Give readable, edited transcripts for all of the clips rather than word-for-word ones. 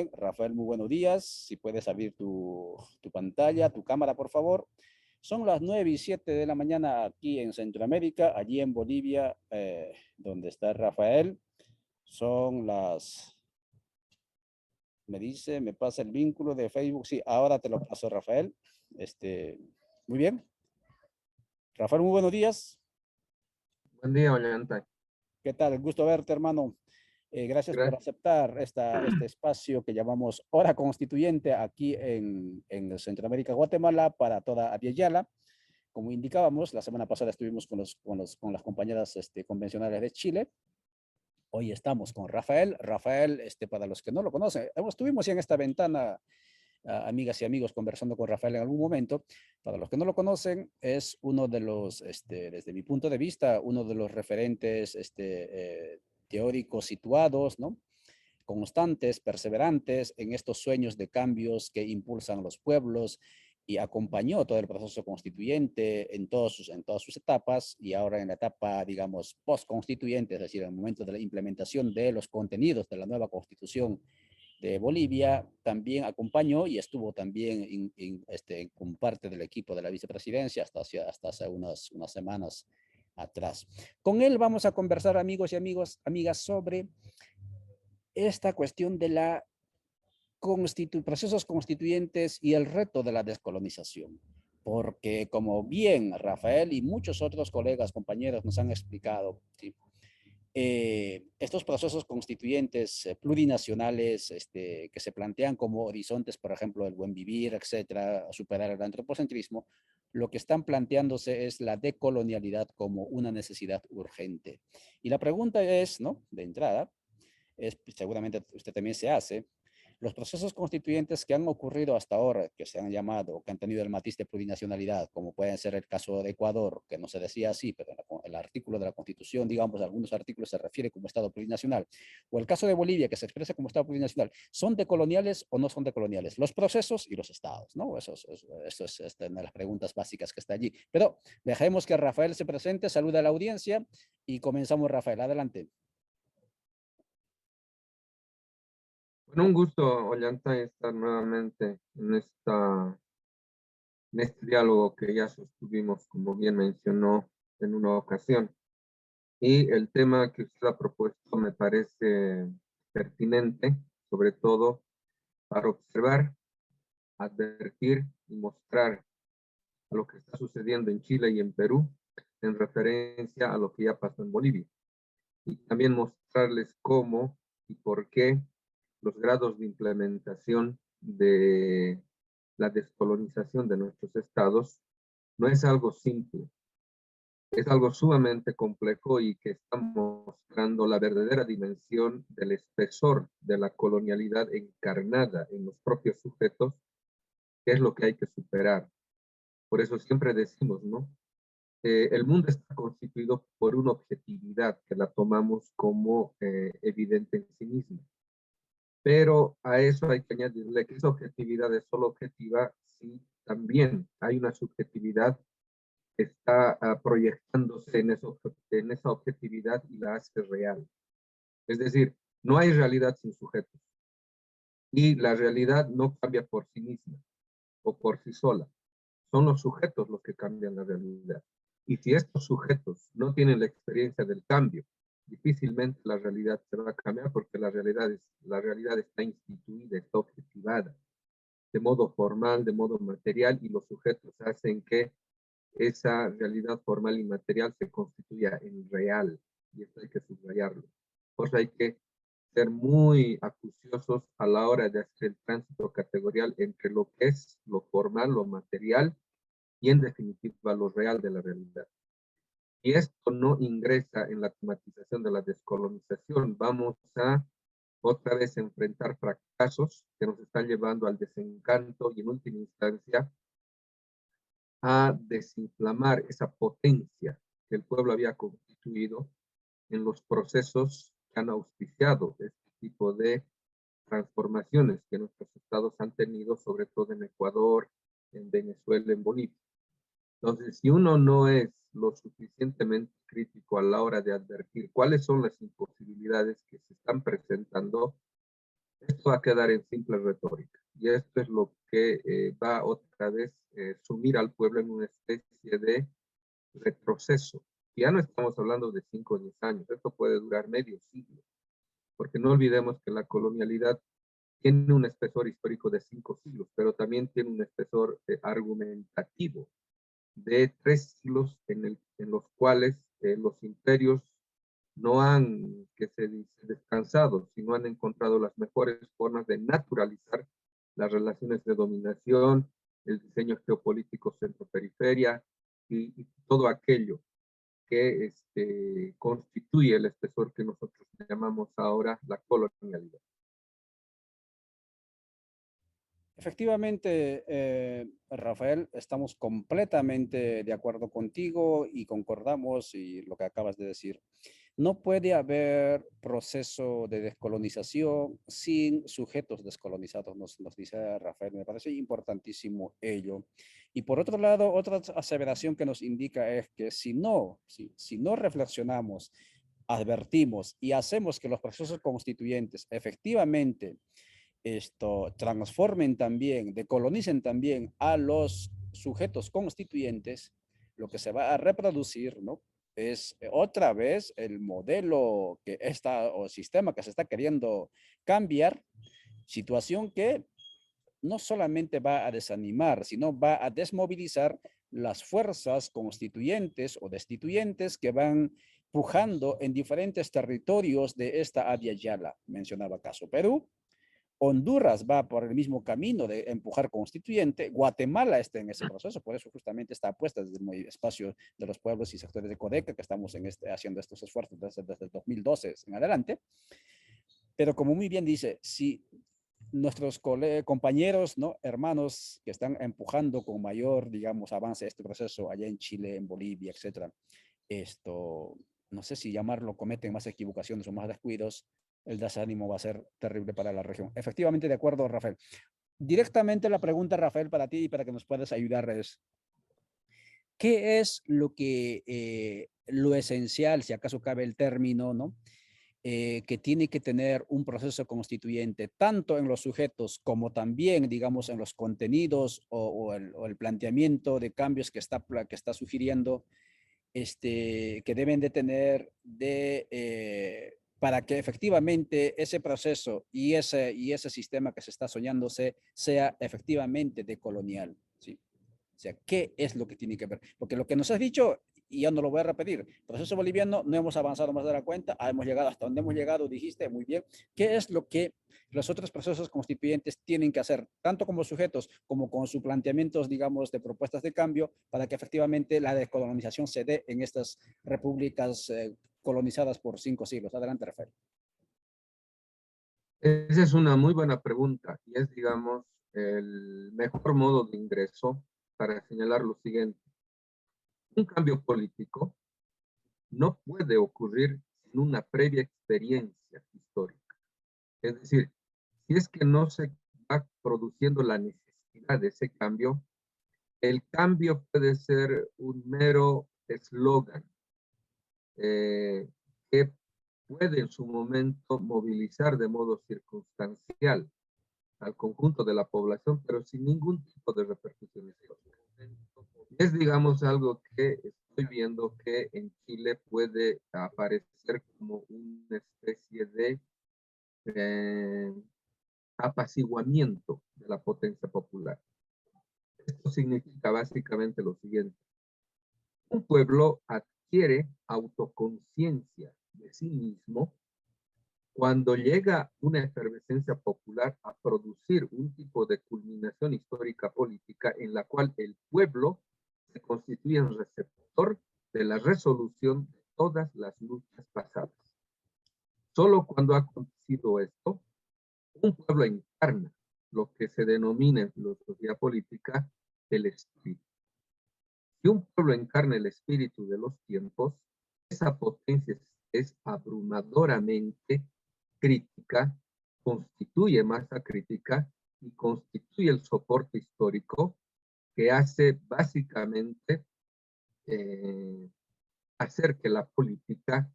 Rafael, muy buenos días. Si puedes abrir tu pantalla, tu cámara, por favor. Son las 9:07 de la mañana aquí en Centroamérica, allí en Bolivia, donde está Rafael. Son las, me dice, me pasa el vínculo de Facebook. Sí, ahora te lo paso, Rafael. Este, muy bien. Rafael, muy buenos días. Buen día, Ollanta. ¿Qué tal? Gusto verte, hermano. Gracias por Gracias. aceptar este espacio que llamamos Hora Constituyente aquí en Centroamérica, Guatemala, para toda Abya. Como indicábamos, la semana pasada estuvimos con las compañeras convencionales de Chile. Hoy estamos con Rafael. Rafael, para los que no lo conocen, estuvimos ya en esta ventana, amigas y amigos, conversando con Rafael en algún momento. Para los que no lo conocen, es uno de los, desde mi punto de vista, uno de los referentes teóricos situados, ¿no? Constantes, perseverantes en estos sueños de cambios que impulsan a los pueblos y acompañó todo el proceso constituyente en todas sus etapas y ahora en la etapa, digamos, post-constituyente, es decir, en el momento de la implementación de los contenidos de la nueva constitución de Bolivia, también acompañó y estuvo también con parte del equipo de la vicepresidencia hasta hace unas semanas atrás. Con él vamos a conversar, amigos y amigas, sobre esta cuestión de la procesos constituyentes y el reto de la descolonización. Porque como bien Rafael y muchos otros colegas, compañeros nos han explicado, ¿sí? Estos procesos constituyentes plurinacionales que se plantean como horizontes, por ejemplo, el buen vivir, etcétera, superar el antropocentrismo, lo que están planteándose es la decolonialidad como una necesidad urgente. Y la pregunta es, ¿no? De entrada, seguramente usted también se hace, los procesos constituyentes que han ocurrido hasta ahora, que se han llamado, que han tenido el matiz de plurinacionalidad, como puede ser el caso de Ecuador, que no se decía así, pero el artículo de la Constitución, digamos, algunos artículos se refiere como Estado plurinacional, o el caso de Bolivia, que se expresa como Estado plurinacional, ¿son decoloniales o no son decoloniales? Los procesos y los estados, ¿no? Eso es una de las preguntas básicas que está allí. Pero dejemos que Rafael se presente, saluda a la audiencia y comenzamos, Rafael, adelante. Bueno, un gusto, Ollanta, estar nuevamente en este diálogo que ya sostuvimos, como bien mencionó, en una ocasión. Y el tema que usted ha propuesto me parece pertinente, sobre todo para observar, advertir y mostrar a lo que está sucediendo en Chile y en Perú en referencia a lo que ya pasó en Bolivia. Y también mostrarles cómo y por qué los grados de implementación de la descolonización de nuestros estados no es algo simple, es algo sumamente complejo y que está mostrando la verdadera dimensión del espesor de la colonialidad encarnada en los propios sujetos, que es lo que hay que superar. Por eso siempre decimos, ¿no? El mundo está constituido por una objetividad que la tomamos como evidente en sí misma. Pero a eso hay que añadirle que esa objetividad es solo objetiva si también hay una subjetividad que está proyectándose en esa objetividad y la hace real. Es decir, no hay realidad sin sujetos. Y la realidad no cambia por sí misma o por sí sola. Son los sujetos los que cambian la realidad. Y si estos sujetos no tienen la experiencia del cambio, difícilmente la realidad se va a cambiar porque la realidad está instituida, está objetivada de modo formal, de modo material, y los sujetos hacen que esa realidad formal y material se constituya en real, y esto hay que subrayarlo. Por eso hay que ser muy acuciosos a la hora de hacer el tránsito categorial entre lo que es lo formal, lo material, y en definitiva lo real de la realidad. Y esto no ingresa en la tematización de la descolonización. Vamos a otra vez enfrentar fracasos que nos están llevando al desencanto y en última instancia a desinflamar esa potencia que el pueblo había constituido en los procesos que han auspiciado este tipo de transformaciones que nuestros estados han tenido, sobre todo en Ecuador, en Venezuela, en Bolivia. Entonces, si uno no es lo suficientemente crítico a la hora de advertir cuáles son las imposibilidades que se están presentando, Esto va a quedar en simple retórica. Y esto es lo que va otra vez sumir al pueblo en una especie de retroceso. Ya no estamos hablando de 5 o 10 años, esto puede durar medio siglo, porque no olvidemos que la colonialidad tiene un espesor histórico de 5 siglos, pero también tiene un espesor argumentativo de 3 siglos en los cuales los imperios no han, que se dice, descansado, sino han encontrado las mejores formas de naturalizar las relaciones de dominación, el diseño geopolítico centro-periferia y todo aquello que constituye el espesor que nosotros llamamos ahora la colonialidad. Efectivamente, Rafael, estamos completamente de acuerdo contigo y concordamos y lo que acabas de decir. No puede haber proceso de descolonización sin sujetos descolonizados, nos dice Rafael. Me parece importantísimo ello. Y por otro lado, otra aseveración que nos indica es que si no reflexionamos, advertimos y hacemos que los procesos constituyentes efectivamente transformen también, decolonicen también a los sujetos constituyentes, lo que se va a reproducir, ¿no? Es otra vez el modelo que está, o sistema que se está queriendo cambiar, situación que no solamente va a desanimar, sino va a desmovilizar las fuerzas constituyentes o destituyentes que van pujando en diferentes territorios de esta Abya Yala. Mencionaba caso Perú, Honduras va por el mismo camino de empujar constituyente, Guatemala está en ese proceso, por eso justamente está apuesta desde el espacio de los pueblos y sectores de Codeca, que estamos haciendo estos esfuerzos desde el 2012 en adelante. Pero como muy bien dice, si nuestros compañeros, ¿no? Hermanos que están empujando con mayor, digamos, avance este proceso allá en Chile, en Bolivia, etcétera, no sé si llamarlo, cometen más equivocaciones o más descuidos, el desánimo va a ser terrible para la región. Efectivamente, de acuerdo, Rafael. Directamente la pregunta, Rafael, para ti y para que nos puedas ayudar es, ¿qué es lo esencial, si acaso cabe el término, ¿no? Que tiene que tener un proceso constituyente, tanto en los sujetos como también, digamos, en los contenidos o el planteamiento de cambios que está sugiriendo, que deben de tener para que efectivamente ese proceso y ese sistema que se está soñándose sea efectivamente decolonial, ¿sí? O sea, ¿qué es lo que tiene que ver? Porque lo que nos has dicho, y yo no lo voy a repetir, proceso boliviano, no hemos avanzado más de la cuenta, hemos llegado hasta donde hemos llegado, dijiste muy bien. ¿Qué es lo que los otros procesos constituyentes tienen que hacer, tanto como sujetos como con sus planteamientos, digamos, de propuestas de cambio, para que efectivamente la descolonización se dé en estas repúblicas colonizadas por 5 siglos? Adelante, Rafael. Esa es una muy buena pregunta y es, digamos, el mejor modo de ingreso para señalar lo siguiente. Un cambio político no puede ocurrir sin una previa experiencia histórica. Es decir, si es que no se va produciendo la necesidad de ese cambio, el cambio puede ser un mero eslogan que puede en su momento movilizar de modo circunstancial al conjunto de la población, pero sin ningún tipo de repercusiones. Es, digamos, algo que estoy viendo que en Chile puede aparecer como una especie de eh, apaciguamiento de la potencia popular. Esto significa básicamente lo siguiente. Un pueblo adquiere autoconciencia de sí mismo cuando llega una efervescencia popular a producir un tipo de culminación histórica política en la cual el pueblo se constituye en receptor de la resolución de todas las luchas pasadas. Solo cuando ha acontecido esto, un pueblo encarna lo que se denomina en filosofía política el espíritu. Si un pueblo encarna el espíritu de los tiempos, esa potencia es abrumadoramente crítica, constituye masa crítica y constituye el soporte histórico que hace básicamente hacer que la política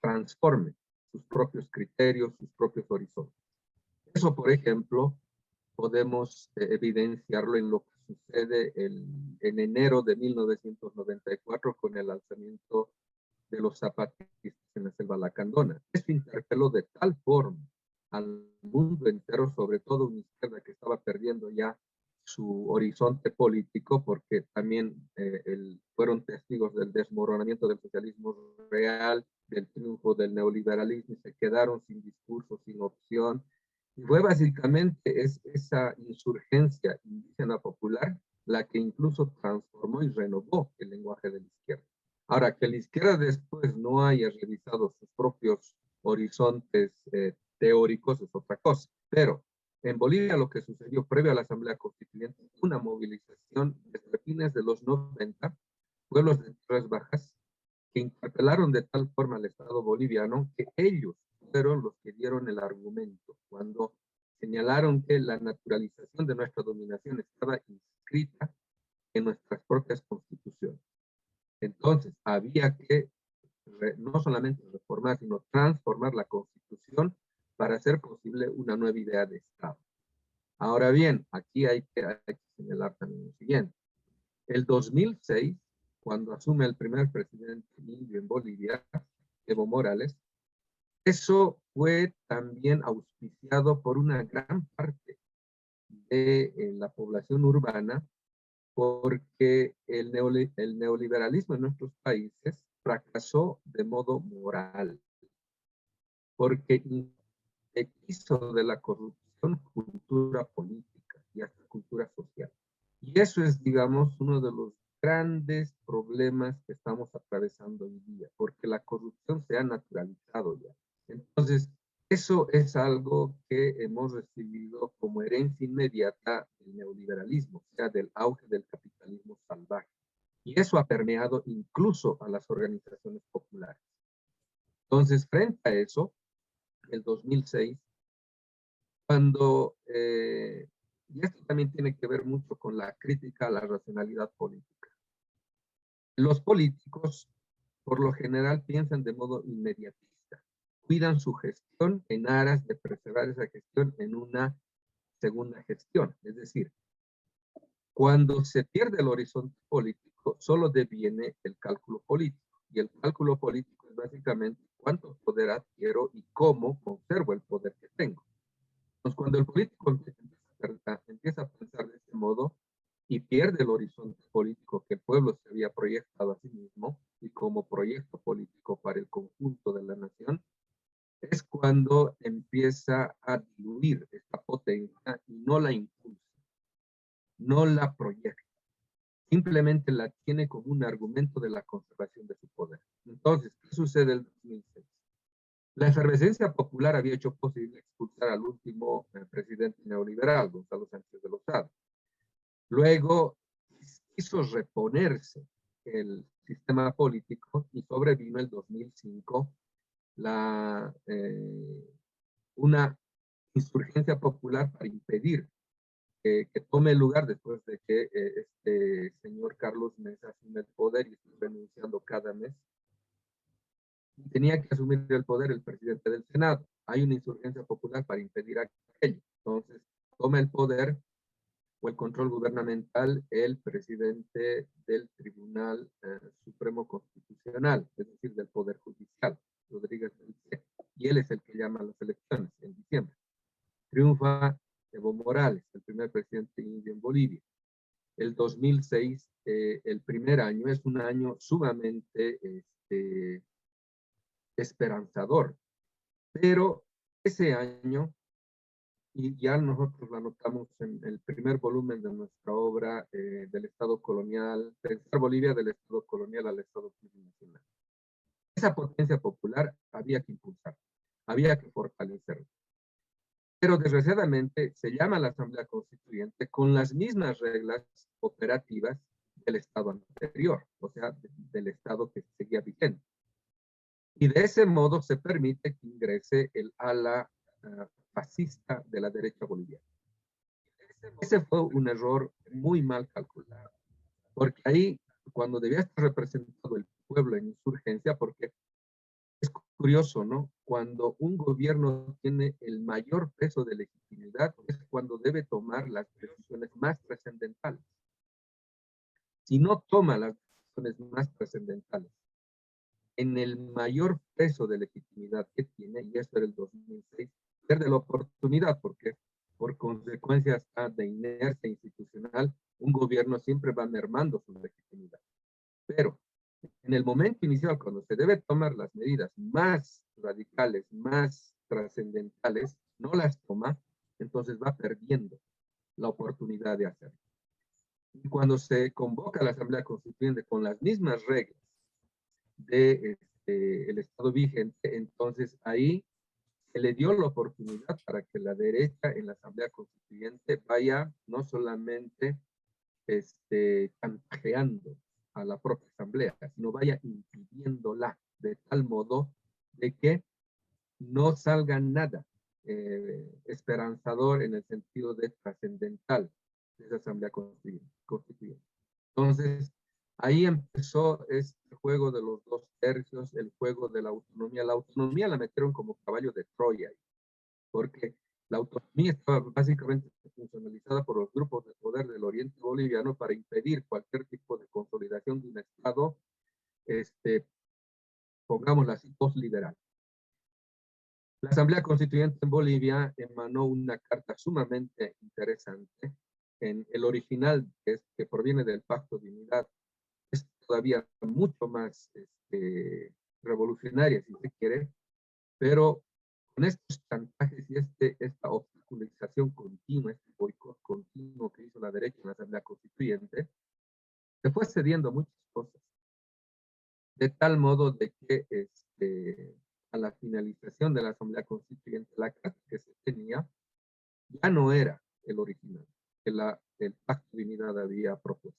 transforme sus propios criterios, sus propios horizontes. Eso, por ejemplo, podemos evidenciarlo en lo que sucede en enero de 1994 con el alzamiento de los zapatistas en la selva lacandona. Esto interpeló de tal forma al mundo entero, sobre todo una izquierda que estaba perdiendo ya su horizonte político, porque también fueron testigos del desmoronamiento del socialismo real, del triunfo del neoliberalismo, y se quedaron sin discurso, sin opción. Y fue básicamente esa insurgencia indígena popular la que incluso transformó y renovó el lenguaje de la izquierda. Ahora, que la izquierda después no haya revisado sus propios horizontes teóricos es otra cosa, pero en Bolivia lo que sucedió previo a la Asamblea Constituyente fue una movilización desde fines de los 90, pueblos de tierras bajas, que interpelaron de tal forma al Estado boliviano que ellos fueron los que dieron el argumento cuando señalaron que la naturalización de nuestra dominación estaba inscrita en nuestras propias constituciones. Entonces, había que no solamente reformar, sino transformar la Constitución para hacer posible una nueva idea de Estado. Ahora bien, aquí hay que señalar también lo siguiente. El 2006, cuando asume el primer presidente indio en Bolivia, Evo Morales, eso fue también auspiciado por una gran parte de la población urbana, porque el neoliberalismo en nuestros países fracasó de modo moral, porque hizo de la corrupción cultura política y hasta cultura social. Y eso es, digamos, uno de los grandes problemas que estamos atravesando hoy día, porque la corrupción se ha naturalizado ya. Entonces, eso es algo que hemos recibido como herencia inmediata del neoliberalismo, o sea, del auge del capitalismo salvaje. Y eso ha permeado incluso a las organizaciones populares. Entonces, frente a eso, el 2006, cuando, y esto también tiene que ver mucho con la crítica a la racionalidad política. Los políticos, por lo general, piensan de modo inmediatista, cuidan su gestión en aras de preservar esa gestión en una segunda gestión. Es decir, cuando se pierde el horizonte político, solo deviene el cálculo político. Y el cálculo político es básicamente cuánto poder adquiero y cómo conservo el poder que tengo. Entonces, cuando el político empieza a pensar de este modo y pierde el horizonte político que el pueblo se había proyectado a sí mismo y como proyecto político para el conjunto de la nación, es cuando empieza a diluir esta potencia y no la impulsa, no la proyecta. Simplemente la tiene como un argumento de la conservación de su poder. Entonces, ¿qué sucede en el 2006? La efervescencia popular había hecho posible expulsar al último presidente neoliberal, Gonzalo Sánchez de Lozada. Luego quiso reponerse el sistema político y sobrevino el 2005 una insurgencia popular para impedir que tome lugar después de que este señor Carlos Mesa asume el poder y está renunciando cada mes. Tenía que asumir el poder el presidente del Senado. Hay una insurgencia popular para impedir aquello. Entonces, toma el poder o el control gubernamental el presidente del Tribunal Supremo Constitucional, es decir, del Poder Judicial, Rodríguez Beltrán, y él es el que llama a las elecciones en diciembre. Triunfa Evo Morales, el primer presidente indio en Bolivia. El 2006, el primer año, es un año sumamente esperanzador, pero ese año, y ya nosotros lo anotamos en el primer volumen de nuestra obra del Estado colonial, pensar Bolivia del Estado colonial al Estado plurinacional. Esa potencia popular había que impulsar, había que fortalecerla. Pero desgraciadamente se llama a la Asamblea Constituyente con las mismas reglas operativas del Estado anterior, o sea, del Estado que seguía vigente. Y de ese modo se permite que ingrese el ala fascista de la derecha boliviana. Ese fue un error muy mal calculado, porque ahí, cuando debía estar representado el pueblo en insurgencia, porque es curioso, ¿no? Cuando un gobierno tiene el mayor peso de legitimidad legitimidad es cuando debe tomar las decisiones más trascendentales. Si no toma las decisiones más trascendentales, en el mayor peso de legitimidad que tiene, y esto era el 2006, pierde la oportunidad, porque por consecuencia de inercia institucional, un gobierno siempre va mermando su legitimidad. Pero en el momento inicial, cuando se debe tomar las medidas más radicales, más trascendentales, no las toma, entonces va perdiendo la oportunidad de hacerlo. Y cuando se convoca a la Asamblea Constituyente con las mismas reglas de el Estado vigente, entonces ahí se le dio la oportunidad para que la derecha en la Asamblea Constituyente vaya no solamente chantajeando a la propia Asamblea, sino vaya impidiéndola de tal modo de que no salga nada esperanzador en el sentido de trascendental de esa Asamblea Constituyente. Entonces, ahí empezó este juego de los 2/3, el juego de la autonomía. La autonomía la metieron como caballo de Troya, porque la autonomía estaba básicamente funcionalizada por los grupos de poder del oriente boliviano para impedir cualquier tipo de consolidación de un Estado, pongámoslo así, post-liberal. La Asamblea Constituyente en Bolivia emanó una carta sumamente interesante. En el original, que proviene del Pacto de Unidad, es todavía mucho más revolucionaria, si se quiere, pero con estos chantajes y esta obstaculización continua, este boicot continuo que hizo la derecha en la Asamblea Constituyente, se fue cediendo muchas cosas, de tal modo de que a la finalización de la Asamblea Constituyente, la carta que se tenía ya no era el original que el Pacto de Unidad había propuesto.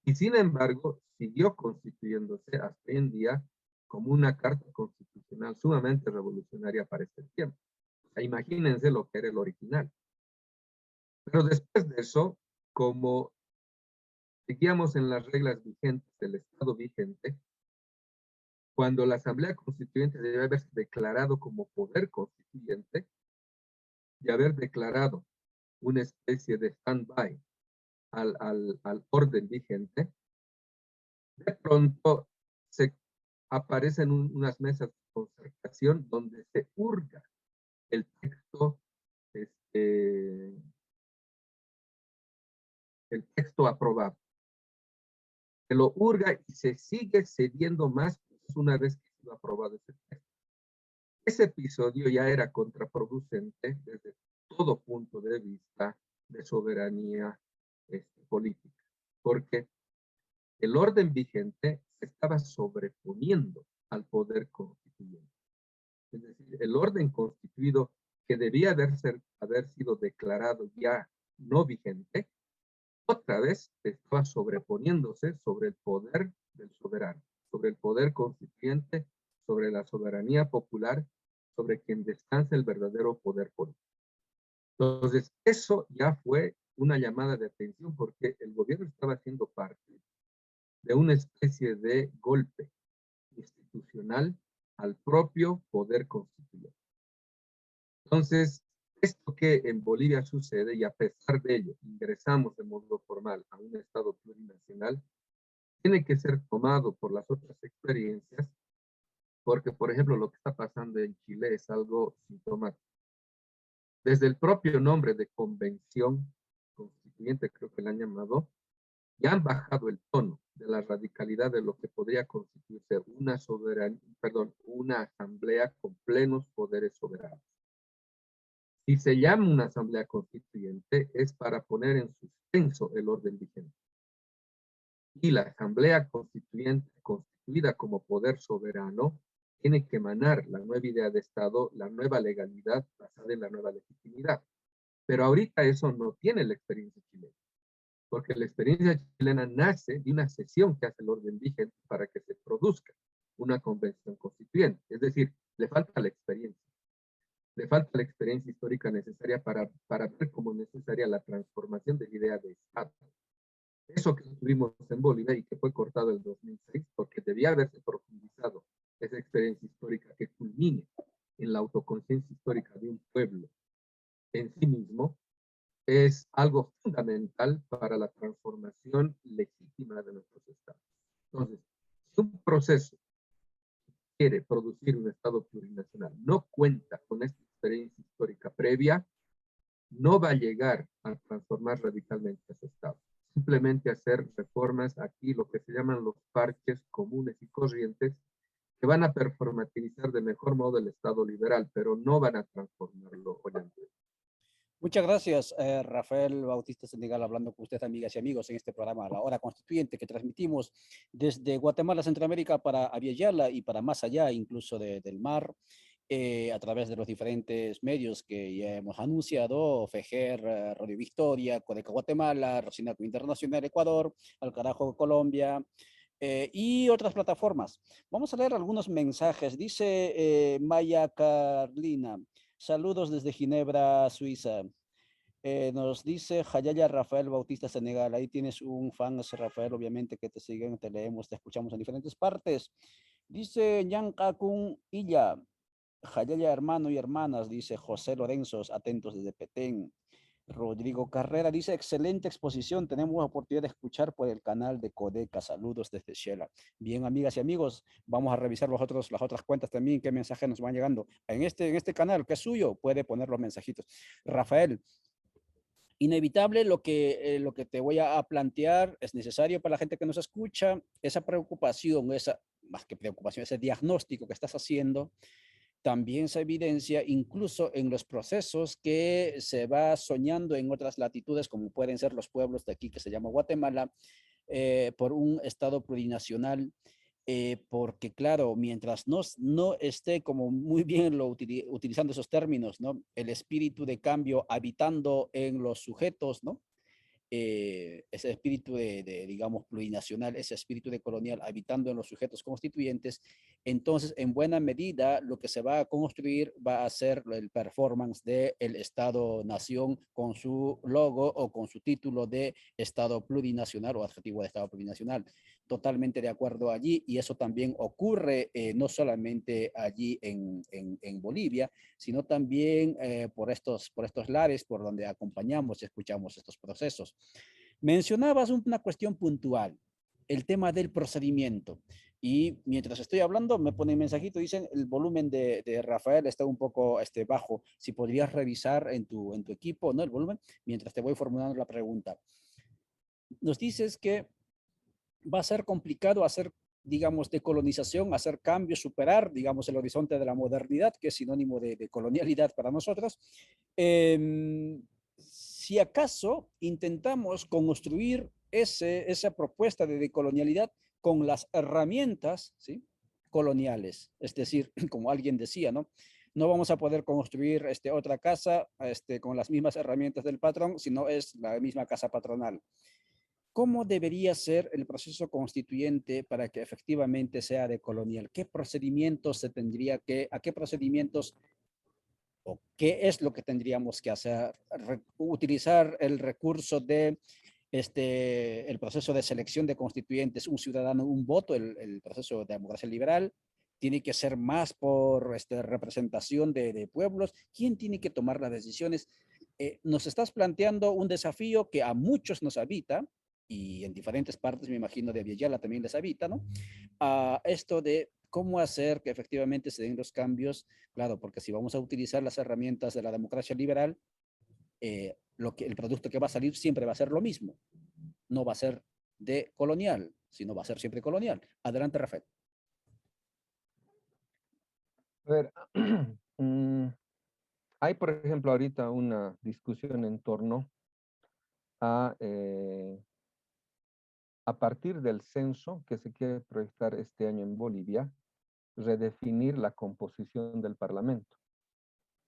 Y sin embargo, siguió constituyéndose hasta hoy en día como una carta constitucional sumamente revolucionaria para este tiempo. O sea, imagínense lo que era el original. Pero después de eso, como seguíamos en las reglas vigentes del Estado vigente, cuando la Asamblea Constituyente debe haberse declarado como poder constituyente y haber declarado una especie de stand-by al orden vigente, de pronto se aparecen unas mesas de concertación donde se hurga el texto, el texto aprobado. Se lo hurga y se sigue cediendo más una vez que se ha aprobado ese texto. Ese episodio ya era contraproducente desde todo punto de vista de soberanía política, porque el orden vigente se estaba sobreponiendo al poder constituyente. Es decir, el orden constituido que debía haber sido declarado ya no vigente, otra vez estaba sobreponiéndose sobre el poder del soberano, sobre el poder constituyente, sobre la soberanía popular, sobre quien descansa el verdadero poder político. Entonces, eso ya fue una llamada de atención porque el gobierno estaba haciendo parte de una especie de golpe institucional al propio poder constituyente. Entonces, esto que en Bolivia sucede, y a pesar de ello ingresamos de modo formal a un Estado plurinacional, tiene que ser tomado por las otras experiencias, porque, por ejemplo, lo que está pasando en Chile es algo sintomático. Desde el propio nombre de convención constituyente, creo que la han llamado, ya han bajado el tono de la radicalidad de lo que podría constituirse una asamblea con plenos poderes soberanos. Si se llama una asamblea constituyente es para poner en suspenso el orden vigente. Y la asamblea constituyente, constituida como poder soberano, tiene que emanar la nueva idea de Estado, la nueva legalidad basada en la nueva legitimidad. Pero ahorita eso no tiene la experiencia chilena, porque la experiencia chilena nace de una sesión que hace el orden vigente para que se produzca una convención constituyente. Es decir, le falta la experiencia. Le falta la experiencia histórica necesaria para ver cómo es necesaria la transformación de la idea de Estado. Eso que tuvimos en Bolivia y que fue cortado en 2006, porque debía haberse profundizado esa experiencia histórica que culmine en la autoconciencia histórica de un pueblo en sí mismo es algo fundamental para la transformación legítima de nuestros estados. Entonces, si un proceso quiere producir un estado plurinacional, no cuenta con esta experiencia histórica previa, no va a llegar a transformar radicalmente ese estado. Simplemente hacer reformas aquí, lo que se llaman los parches comunes y corrientes, que van a performativizar de mejor modo el estado liberal, pero no van a transformarlo hoy en día. Muchas gracias, Rafael Bautista Senegal, hablando con usted, amigas y amigos, en este programa La Hora Constituyente, que transmitimos desde Guatemala, Centroamérica, para Abya y para más allá, incluso del mar, a través de los diferentes medios que ya hemos anunciado: FEJER, Radio Victoria, Codeca Guatemala, Rocinaco Internacional Ecuador, Al Carajo Colombia, y otras plataformas. Vamos a leer algunos mensajes. Dice Maya Carlina: saludos desde Ginebra, Suiza. Nos dice Jayaya Rafael Bautista Senegal. Ahí tienes un fan, ese Rafael, obviamente, que te siguen, te leemos, te escuchamos en diferentes partes. Dice Ñancacun Illa. Jayaya hermano y hermanas, dice José Lorenzo, atentos desde Petén. Rodrigo Carrera dice: excelente exposición, tenemos oportunidad de escuchar por el canal de Codeca, saludos desde Shela. Bien, amigas y amigos, vamos a revisar las otras cuentas también, qué mensajes nos van llegando. En este canal, que es suyo, puede poner los mensajitos. Rafael, inevitable lo que te voy a plantear, es necesario para la gente que nos escucha, esa preocupación, esa, más que preocupación, ese diagnóstico que estás haciendo, también se evidencia incluso en los procesos que se va soñando en otras latitudes, como pueden ser los pueblos de aquí que se llama Guatemala, por un Estado plurinacional, porque claro, mientras no esté como muy bien utilizando esos términos, ¿no? El espíritu de cambio habitando en los sujetos, ¿no? Ese espíritu digamos, plurinacional, ese espíritu de colonial habitando en los sujetos constituyentes, entonces, en buena medida, lo que se va a construir va a ser el performance del Estado-Nación con su logo o con su título de Estado plurinacional o adjetivo de Estado plurinacional. Totalmente de acuerdo allí, y eso también ocurre no solamente allí en Bolivia, sino también por estos lares por donde acompañamos y escuchamos estos procesos. Mencionabas una cuestión puntual, el tema del procedimiento. Y mientras estoy hablando, me ponen mensajito, dicen: el volumen de Rafael está un poco bajo. Si podrías revisar en tu equipo, ¿no? El volumen, mientras te voy formulando la pregunta. Nos dices que va a ser complicado hacer, digamos, decolonización, hacer cambios, superar, digamos, el horizonte de la modernidad, que es sinónimo de colonialidad para nosotros. Si acaso intentamos construir esa propuesta de decolonialidad con las herramientas, ¿sí?, coloniales, es decir, como alguien decía, ¿no? No vamos a poder construir otra casa con las mismas herramientas del patrón, sino es la misma casa patronal. ¿Cómo debería ser el proceso constituyente para que efectivamente sea decolonial? ¿Qué procedimientos se tendría a qué procedimientos o qué es lo que tendríamos que hacer? Utilizar el recurso de el proceso de selección de constituyentes, un ciudadano, un voto, el proceso de democracia liberal. Tiene que ser más por representación de pueblos. ¿Quién tiene que tomar las decisiones? Nos estás planteando un desafío que a muchos nos habita, y en diferentes partes, me imagino, de Villayala también les habita, ¿no? A esto de cómo hacer que efectivamente se den los cambios, claro, porque si vamos a utilizar las herramientas de la democracia liberal, el producto que va a salir siempre va a ser lo mismo, no va a ser de colonial, sino va a ser siempre colonial. Adelante, Rafael. A ver, hay, por ejemplo, ahorita una discusión en torno a partir del censo que se quiere proyectar este año en Bolivia, redefinir la composición del Parlamento.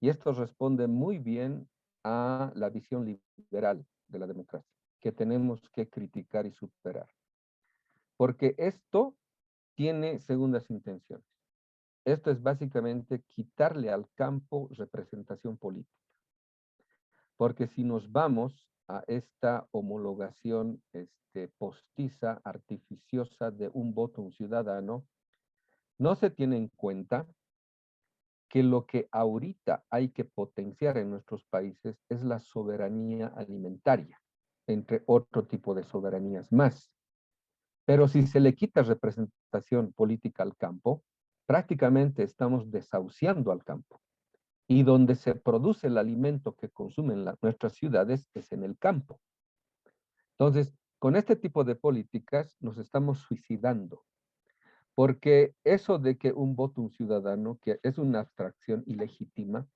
Y esto responde muy bien a la visión liberal de la democracia, que tenemos que criticar y superar. Porque esto tiene segundas intenciones. Esto es básicamente quitarle al campo representación política. Porque si nos vamos a esta homologación postiza, artificiosa de un voto, un ciudadano, no se tiene en cuenta que lo que ahorita hay que potenciar en nuestros países es la soberanía alimentaria, entre otro tipo de soberanías más. Pero si se le quita representación política al campo, prácticamente estamos desahuciando al campo. Y donde se produce el alimento que consumen nuestras ciudades es en el campo. Entonces, con este tipo de políticas nos estamos suicidando. Porque eso de que un voto un ciudadano, que es una abstracción ilegítima,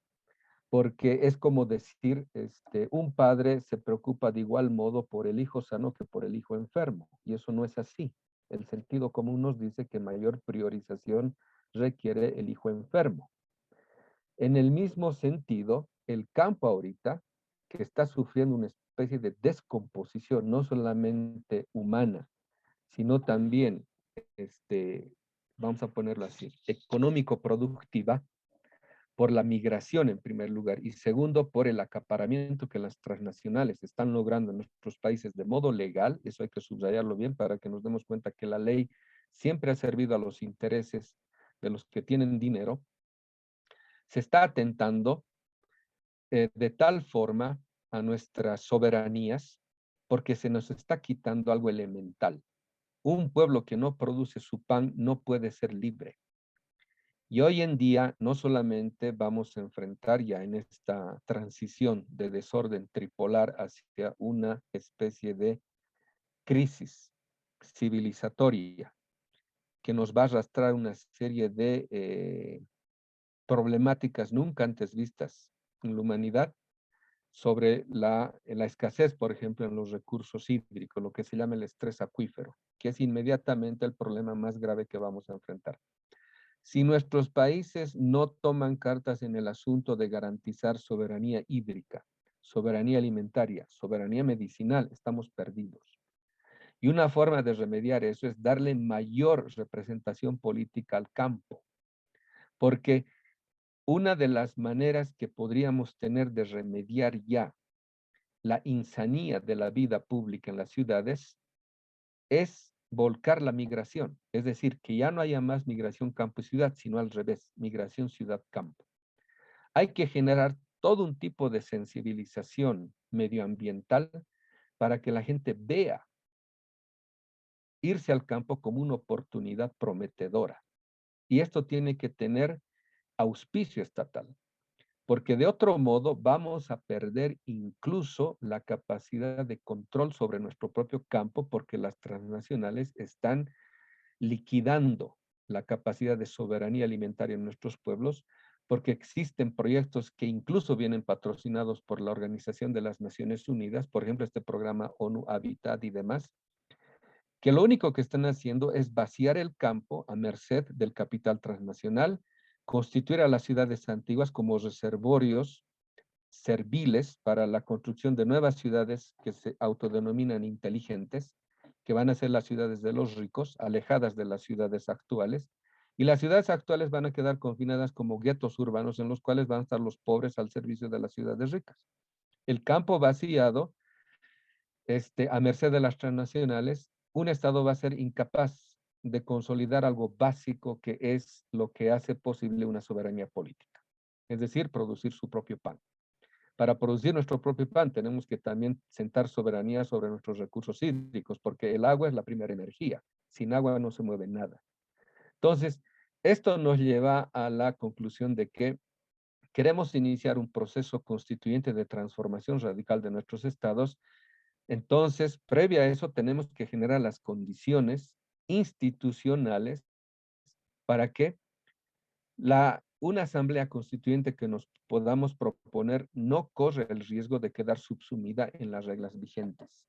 porque es como decir, un padre se preocupa de igual modo por el hijo sano que por el hijo enfermo, y eso no es así. El sentido común nos dice que mayor priorización requiere el hijo enfermo. En el mismo sentido, el campo ahorita, que está sufriendo una especie de descomposición, no solamente humana, sino también, vamos a ponerlo así, económico-productiva, por la migración en primer lugar, y segundo, por el acaparamiento que las transnacionales están logrando en nuestros países de modo legal. Eso hay que subrayarlo bien para que nos demos cuenta que la ley siempre ha servido a los intereses de los que tienen dinero. Se está atentando de tal forma a nuestras soberanías porque se nos está quitando algo elemental. Un pueblo que no produce su pan no puede ser libre. Y hoy en día no solamente vamos a enfrentar ya en esta transición de desorden tripolar hacia una especie de crisis civilizatoria que nos va a arrastrar una serie de problemáticas nunca antes vistas en la humanidad sobre la escasez, por ejemplo, en los recursos hídricos, lo que se llama el estrés acuífero, que es inmediatamente el problema más grave que vamos a enfrentar. Si nuestros países no toman cartas en el asunto de garantizar soberanía hídrica, soberanía alimentaria, soberanía medicinal, estamos perdidos. Y una forma de remediar eso es darle mayor representación política al campo, porque una de las maneras que podríamos tener de remediar ya la insanía de la vida pública en las ciudades es volcar la migración, es decir, que ya no haya más migración campo-ciudad, sino al revés, migración ciudad-campo. Hay que generar todo un tipo de sensibilización medioambiental para que la gente vea irse al campo como una oportunidad prometedora. Y esto tiene que tener auspicio estatal, porque de otro modo vamos a perder incluso la capacidad de control sobre nuestro propio campo, porque las transnacionales están liquidando la capacidad de soberanía alimentaria en nuestros pueblos, porque existen proyectos que incluso vienen patrocinados por la Organización de las Naciones Unidas, por ejemplo, este programa ONU Habitat y demás, que lo único que están haciendo es vaciar el campo a merced del capital transnacional, constituir a las ciudades antiguas como reservorios serviles para la construcción de nuevas ciudades que se autodenominan inteligentes, que van a ser las ciudades de los ricos, alejadas de las ciudades actuales, y las ciudades actuales van a quedar confinadas como guetos urbanos en los cuales van a estar los pobres al servicio de las ciudades ricas. El campo vaciado, a merced de las transnacionales, un Estado va a ser incapaz de consolidar algo básico que es lo que hace posible una soberanía política, es decir, producir su propio pan. Para producir nuestro propio pan tenemos que también sentar soberanía sobre nuestros recursos hídricos, porque el agua es la primera energía. Sin agua no se mueve nada. Entonces, esto nos lleva a la conclusión de que queremos iniciar un proceso constituyente de transformación radical de nuestros estados. Entonces, previa a eso, tenemos que generar las condiciones institucionales para que una asamblea constituyente que nos podamos proponer no corre el riesgo de quedar subsumida en las reglas vigentes.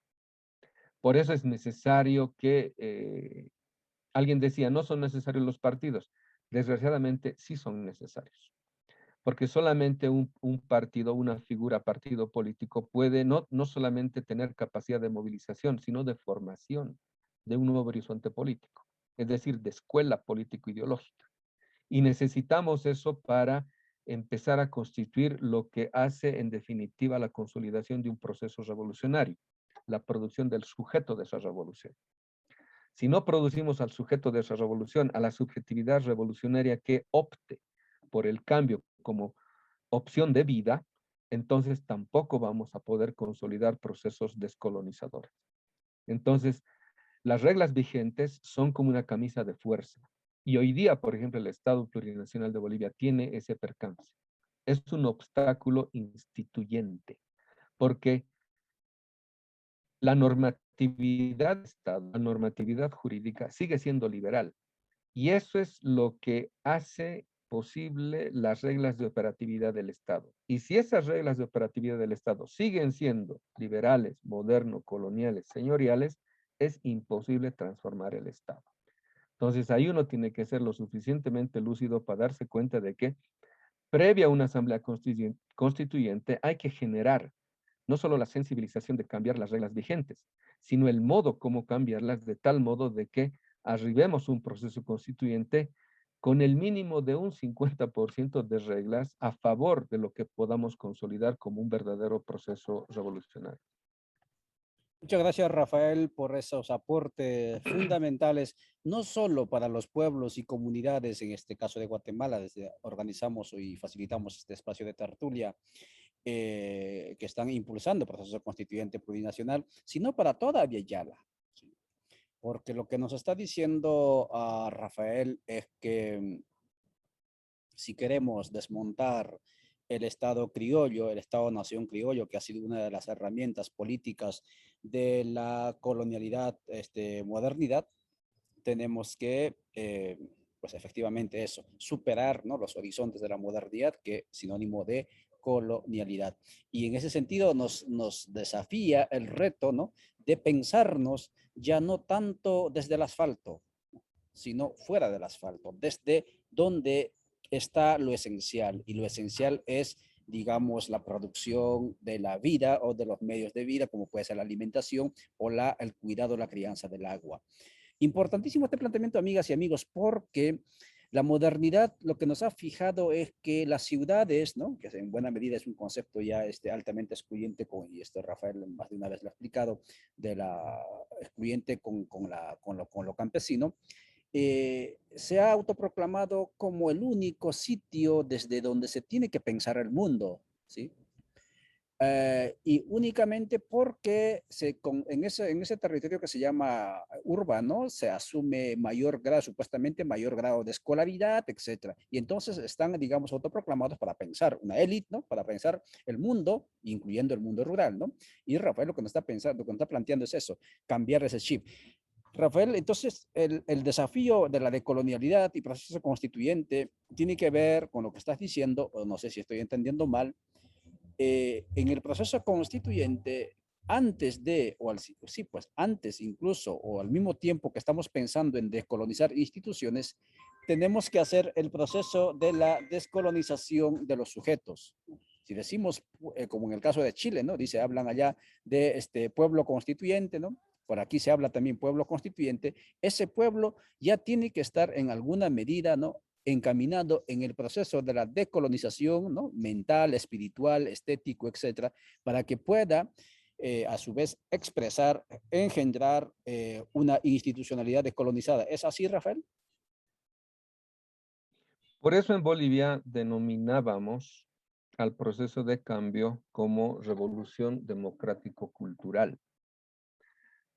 Por eso es necesario que, alguien decía, no son necesarios los partidos. Desgraciadamente sí son necesarios. Porque solamente un partido, una figura partido político puede no solamente tener capacidad de movilización, sino de formación de un nuevo horizonte político, es decir, de escuela político-ideológica. Y necesitamos eso para empezar a constituir lo que hace en definitiva la consolidación de un proceso revolucionario, la producción del sujeto de esa revolución. Si no producimos al sujeto de esa revolución, a la subjetividad revolucionaria que opte por el cambio como opción de vida, entonces tampoco vamos a poder consolidar procesos descolonizadores. Entonces, las reglas vigentes son como una camisa de fuerza. Y hoy día, por ejemplo, el Estado Plurinacional de Bolivia tiene ese percance. Es un obstáculo instituyente, porque la normatividad de Estado, la normatividad jurídica sigue siendo liberal. Y eso es lo que hace posible las reglas de operatividad del Estado. Y si esas reglas de operatividad del Estado siguen siendo liberales, modernos, coloniales, señoriales, es imposible transformar el Estado. Entonces ahí uno tiene que ser lo suficientemente lúcido para darse cuenta de que previa a una asamblea constituyente hay que generar no solo la sensibilización de cambiar las reglas vigentes, sino el modo como cambiarlas de tal modo de que arribemos a un proceso constituyente con el mínimo de un 50% de reglas a favor de lo que podamos consolidar como un verdadero proceso revolucionario. Muchas gracias, Rafael, por esos aportes fundamentales, no solo para los pueblos y comunidades, en este caso de Guatemala, desde organizamos y facilitamos este espacio de tertulia, que están impulsando el proceso constituyente plurinacional, sino para toda Yala. ¿Sí? Porque lo que nos está diciendo Rafael es que si queremos desmontar el Estado criollo, el Estado-nación criollo, que ha sido una de las herramientas políticas de la colonialidad, modernidad, tenemos que, pues efectivamente eso, superar, ¿no?, los horizontes de la modernidad, que es sinónimo de colonialidad. Y en ese sentido nos desafía el reto, ¿no?, de pensarnos ya no tanto desde el asfalto, sino fuera del asfalto, desde donde está lo esencial. Y lo esencial es, digamos, la producción de la vida o de los medios de vida, como puede ser la alimentación o el cuidado, la crianza del agua. Importantísimo este planteamiento, amigas y amigos, porque la modernidad lo que nos ha fijado es que las ciudades, ¿no?, que en buena medida es un concepto ya altamente excluyente, y esto Rafael más de una vez lo ha explicado, de la excluyente con lo campesino, se ha autoproclamado como el único sitio desde donde se tiene que pensar el mundo, ¿sí? Y únicamente porque en ese territorio que se llama urbano se asume mayor grado, supuestamente mayor grado de escolaridad, etcétera. Y entonces están, digamos, autoproclamados para pensar una élite, ¿no?, para pensar el mundo, incluyendo el mundo rural, ¿no? Y Rafael lo que nos está pensando, lo que nos está planteando es eso, cambiar ese chip. Rafael, entonces el desafío de la decolonialidad y proceso constituyente tiene que ver con lo que estás diciendo, o no sé si estoy entendiendo mal, en el proceso constituyente, antes de, sí, pues antes incluso, o al mismo tiempo que estamos pensando en descolonizar instituciones, tenemos que hacer el proceso de la descolonización de los sujetos. Si decimos, como en el caso de Chile, ¿no? Dice, hablan allá de este pueblo constituyente, ¿no? Por aquí se habla también pueblo constituyente. Ese pueblo ya tiene que estar en alguna medida, ¿no?, encaminado en el proceso de la decolonización, ¿no?, mental, espiritual, estético, etcétera, para que pueda, a su vez, expresar, engendrar una institucionalidad decolonizada. ¿Es así, Rafael? Por eso en Bolivia denominábamos al proceso de cambio como revolución democrático-cultural,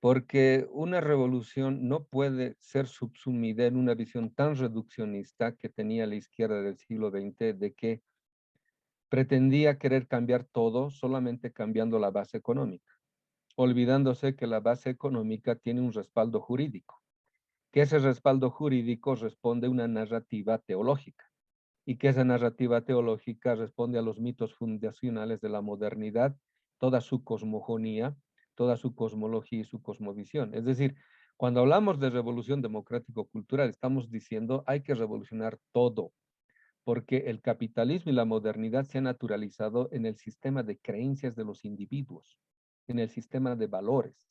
porque una revolución no puede ser subsumida en una visión tan reduccionista que tenía la izquierda del siglo XX, de que pretendía querer cambiar todo solamente cambiando la base económica, olvidándose que la base económica tiene un respaldo jurídico, que ese respaldo jurídico responde a una narrativa teológica, y que esa narrativa teológica responde a los mitos fundacionales de la modernidad, toda su cosmogonía, toda su cosmología y su cosmovisión. Es decir, cuando hablamos de revolución democrático-cultural, estamos diciendo hay que revolucionar todo, porque el capitalismo y la modernidad se han naturalizado en el sistema de creencias de los individuos, en el sistema de valores.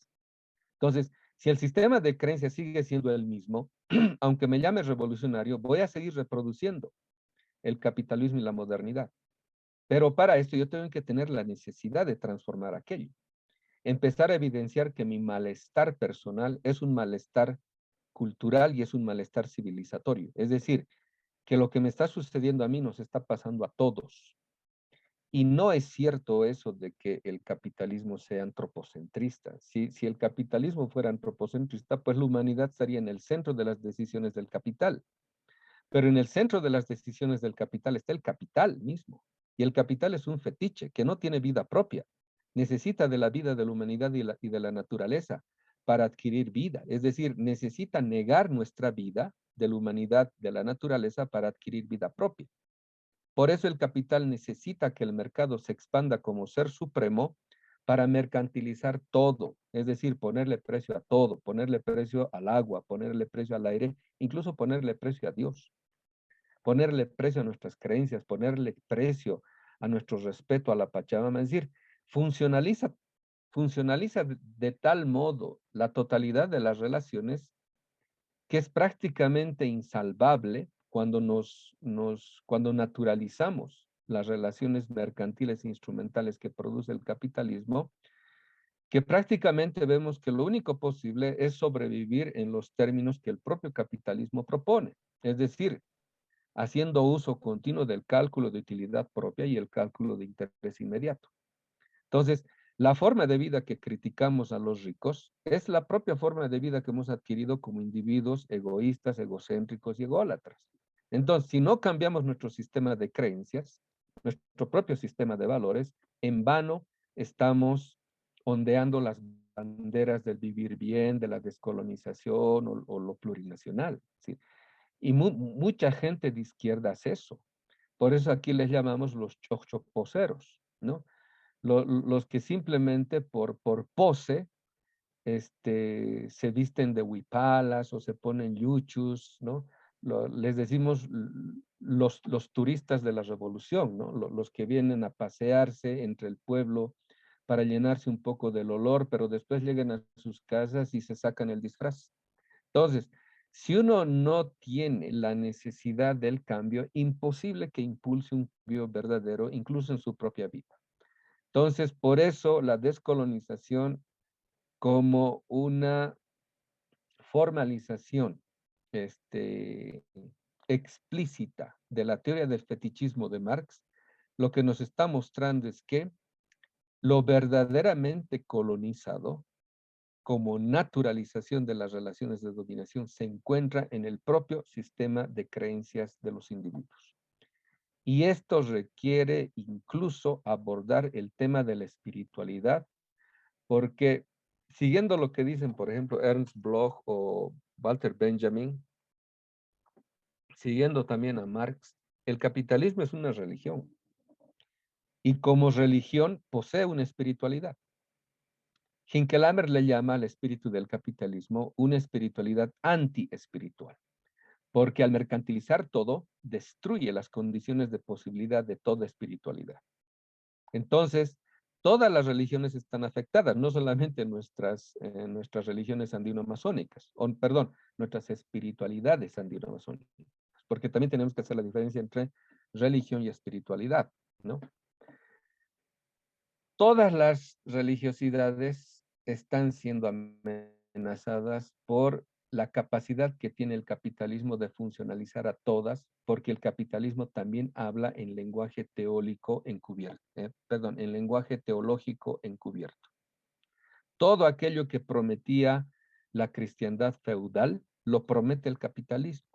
Entonces, si el sistema de creencias sigue siendo el mismo, aunque me llame revolucionario, voy a seguir reproduciendo el capitalismo y la modernidad. Pero para esto yo tengo que tener la necesidad de transformar aquello. Empezar a evidenciar que mi malestar personal es un malestar cultural y es un malestar civilizatorio. Es decir, que lo que me está sucediendo a mí nos está pasando a todos. Y no es cierto eso de que el capitalismo sea antropocentrista. Si el capitalismo fuera antropocentrista, pues la humanidad estaría en el centro de las decisiones del capital. Pero en el centro de las decisiones del capital está el capital mismo. Y el capital es un fetiche que no tiene vida propia. Necesita de la vida de la humanidad y de la naturaleza para adquirir vida. Es decir, necesita negar nuestra vida de la humanidad, de la naturaleza, para adquirir vida propia. Por eso el capital necesita que el mercado se expanda como ser supremo para mercantilizar todo, es decir, ponerle precio a todo, ponerle precio al agua, ponerle precio al aire, incluso ponerle precio a Dios, ponerle precio a nuestras creencias, ponerle precio a nuestro respeto a la Pachamama, es decir, funcionaliza, funcionaliza de tal modo la totalidad de las relaciones que es prácticamente insalvable cuando naturalizamos las relaciones mercantiles e instrumentales que produce el capitalismo, que prácticamente vemos que lo único posible es sobrevivir en los términos que el propio capitalismo propone, es decir, haciendo uso continuo del cálculo de utilidad propia y el cálculo de interés inmediato. Entonces, la forma de vida que criticamos a los ricos es la propia forma de vida que hemos adquirido como individuos egoístas, egocéntricos y ególatras. Entonces, si no cambiamos nuestro sistema de creencias, nuestro propio sistema de valores, en vano estamos ondeando las banderas del vivir bien, de la descolonización o lo plurinacional, ¿sí? Y mucha gente de izquierda hace eso. Por eso aquí les llamamos los chochoposeros, ¿no? Los que simplemente por pose se visten de huipalas o se ponen yuchus, ¿no? Les decimos los turistas de la revolución, ¿no? Los que vienen a pasearse entre el pueblo para llenarse un poco del olor, pero después llegan a sus casas y se sacan el disfraz. Entonces, si uno no tiene la necesidad del cambio, imposible que impulse un cambio verdadero, incluso en su propia vida. Entonces, por eso la descolonización como una formalización explícita de la teoría del fetichismo de Marx, lo que nos está mostrando es que lo verdaderamente colonizado, como naturalización de las relaciones de dominación, se encuentra en el propio sistema de creencias de los individuos. Y esto requiere incluso abordar el tema de la espiritualidad, porque siguiendo lo que dicen, por ejemplo, Ernst Bloch o Walter Benjamin, siguiendo también a Marx, el capitalismo es una religión y como religión posee una espiritualidad. Hinkelhammer le llama al espíritu del capitalismo una espiritualidad anti-espiritual, porque al mercantilizar todo, destruye las condiciones de posibilidad de toda espiritualidad. Entonces, todas las religiones están afectadas, no solamente nuestras religiones andino-masónicas, perdón, nuestras espiritualidades andino-masónicas, porque también tenemos que hacer la diferencia entre religión y espiritualidad, ¿no? Todas las religiosidades están siendo amenazadas por la capacidad que tiene el capitalismo de funcionalizar a todas, porque el capitalismo también habla en lenguaje teórico encubierto, en lenguaje teológico encubierto. Todo aquello que prometía la cristiandad feudal, lo promete el capitalismo.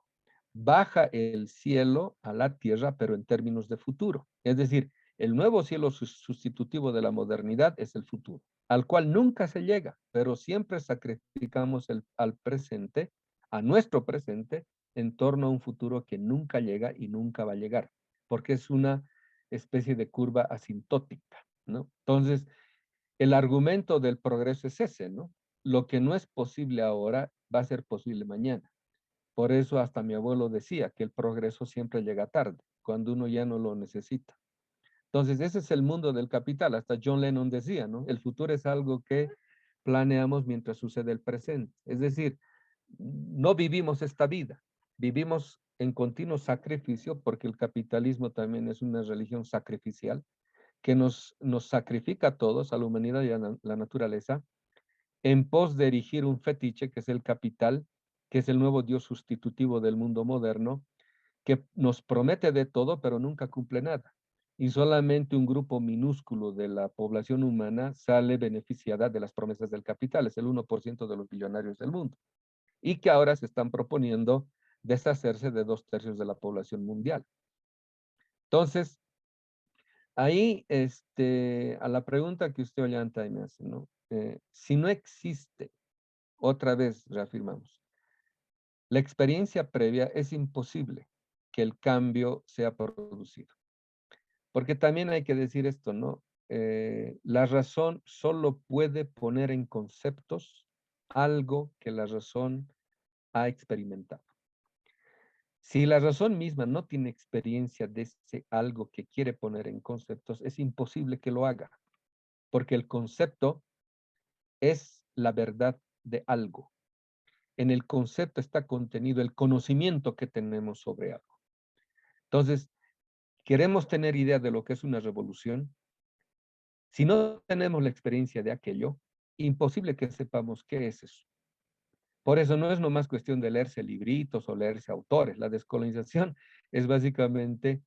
Baja el cielo a la tierra, pero en términos de futuro. Es decir, el nuevo cielo sustitutivo de la modernidad es el futuro, al cual nunca se llega, pero siempre sacrificamos al presente, a nuestro presente, en torno a un futuro que nunca llega y nunca va a llegar, porque es una especie de curva asintótica, ¿no? Entonces, el argumento del progreso es ese, ¿no? Lo que no es posible ahora va a ser posible mañana. Por eso hasta mi abuelo decía que el progreso siempre llega tarde, cuando uno ya no lo necesita. Entonces, ese es el mundo del capital. Hasta John Lennon decía, ¿no? El futuro es algo que planeamos mientras sucede el presente. Es decir, no vivimos esta vida, vivimos en continuo sacrificio, porque el capitalismo también es una religión sacrificial, que nos sacrifica a todos, a la humanidad y a la naturaleza, en pos de erigir un fetiche que es el capital, que es el nuevo Dios sustitutivo del mundo moderno, que nos promete de todo, pero nunca cumple nada. Y solamente un grupo minúsculo de la población humana sale beneficiada de las promesas del capital, es el 1% de los billonarios del mundo. Y que ahora se están proponiendo deshacerse de 2/3 de la población mundial. Entonces, ahí, a la pregunta que usted, Ollanta, me hace, ¿no? Si no existe, otra vez reafirmamos, la experiencia previa, es imposible que el cambio sea producido. Porque también hay que decir esto, ¿no? La razón solo puede poner en conceptos algo que la razón ha experimentado. Si la razón misma no tiene experiencia de ese algo que quiere poner en conceptos, es imposible que lo haga, porque el concepto es la verdad de algo. En el concepto está contenido el conocimiento que tenemos sobre algo. Entonces, queremos tener idea de lo que es una revolución. Si no tenemos la experiencia de aquello, imposible que sepamos qué es eso. Por eso no es nomás cuestión de leerse libritos o leerse autores. La descolonización es básicamente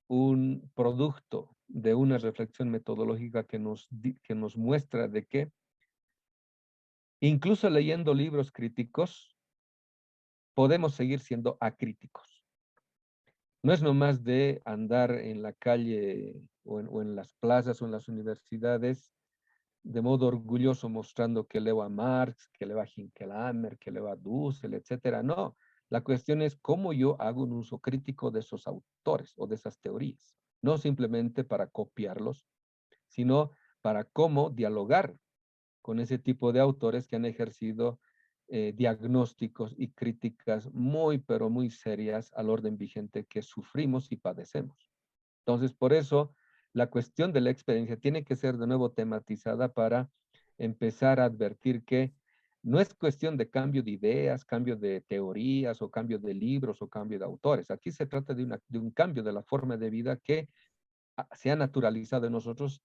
un producto de una reflexión metodológica que nos muestra de que incluso leyendo libros críticos, podemos seguir siendo acríticos. No es nomás de andar en la calle o en las plazas o en las universidades de modo orgulloso mostrando que leo a Marx, que leo a Hinkelhammer, que leo a Dussel, etcétera. No, la cuestión es cómo yo hago un uso crítico de esos autores o de esas teorías. No simplemente para copiarlos, sino para cómo dialogar con ese tipo de autores que han ejercido diagnósticos y críticas muy, pero muy serias al orden vigente que sufrimos y padecemos. Entonces, por eso, la cuestión de la experiencia tiene que ser de nuevo tematizada para empezar a advertir que no es cuestión de cambio de ideas, cambio de teorías o cambio de libros o cambio de autores. Aquí se trata de un cambio de la forma de vida que se ha naturalizado en nosotros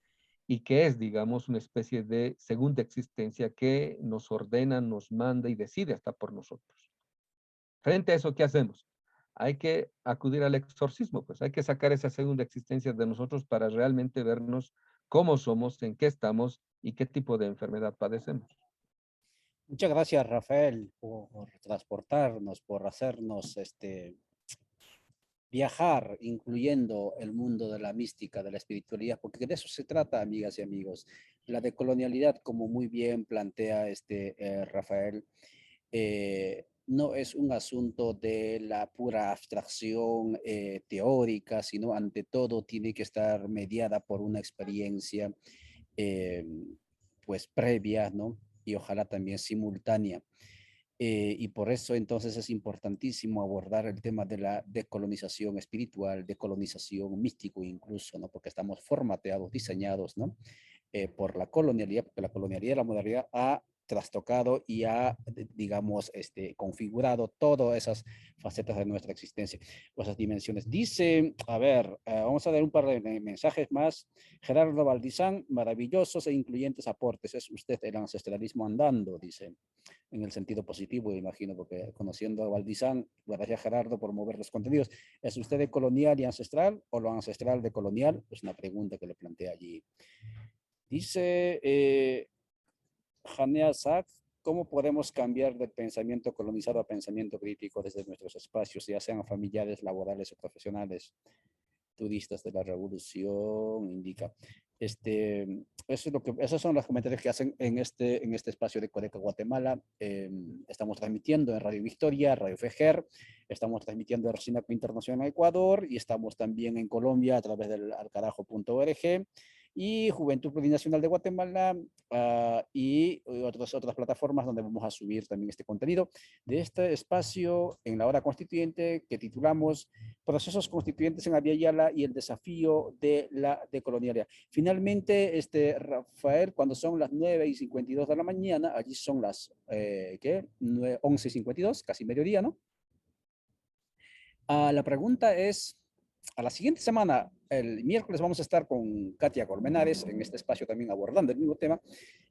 y que es, digamos, una especie de segunda existencia que nos ordena, nos manda y decide hasta por nosotros. Frente a eso, ¿qué hacemos? Hay que acudir al exorcismo, pues hay que sacar esa segunda existencia de nosotros para realmente vernos cómo somos, en qué estamos y qué tipo de enfermedad padecemos. Muchas gracias, Rafael, por transportarnos, por hacernos viajar, incluyendo el mundo de la mística, de la espiritualidad, porque de eso se trata, amigas y amigos. La decolonialidad, como muy bien plantea Rafael, no es un asunto de la pura abstracción teórica, sino ante todo tiene que estar mediada por una experiencia eh, pues previa, ¿no? Y ojalá también simultánea. Y por eso entonces es importantísimo abordar el tema de la decolonización espiritual, decolonización místico incluso, ¿no? Porque estamos formateados, diseñados, ¿no? Por la colonialidad, porque la colonialidad y la modernidad ha trastocado y ha, digamos, configurado todas esas facetas de nuestra existencia, o esas dimensiones. Dice, a ver, vamos a dar un par de mensajes más. Gerardo Valdizán, maravillosos e incluyentes aportes. Es usted el ancestralismo andando, dice, en el sentido positivo, imagino, porque conociendo a Valdizán, gracias Gerardo por mover los contenidos. ¿Es usted de colonial y ancestral o lo ancestral de colonial? Es una pregunta que le plantea allí. Dice Hanea Sack, ¿cómo podemos cambiar del pensamiento colonizado a pensamiento crítico desde nuestros espacios, ya sean familiares, laborales o profesionales? Turistas de la revolución, indica. Esos son los comentarios que hacen en este espacio de Codeca Guatemala. Estamos transmitiendo en Radio Victoria, Radio Fejer, estamos transmitiendo en Racinaco Internacional Ecuador y estamos también en Colombia a través del alcarajo.org y Juventud Plurinacional de Guatemala y otras plataformas donde vamos a subir también este contenido de este espacio en la hora constituyente que titulamos Procesos Constituyentes en Abya Yala y el desafío de la decolonialidad. Finalmente, Rafael, cuando son las 9:52 de la mañana, allí son las, ¿qué? 11:52, casi mediodía, ¿no? La pregunta es, a la siguiente semana, el miércoles, vamos a estar con Katia Colmenares en este espacio también abordando el mismo tema,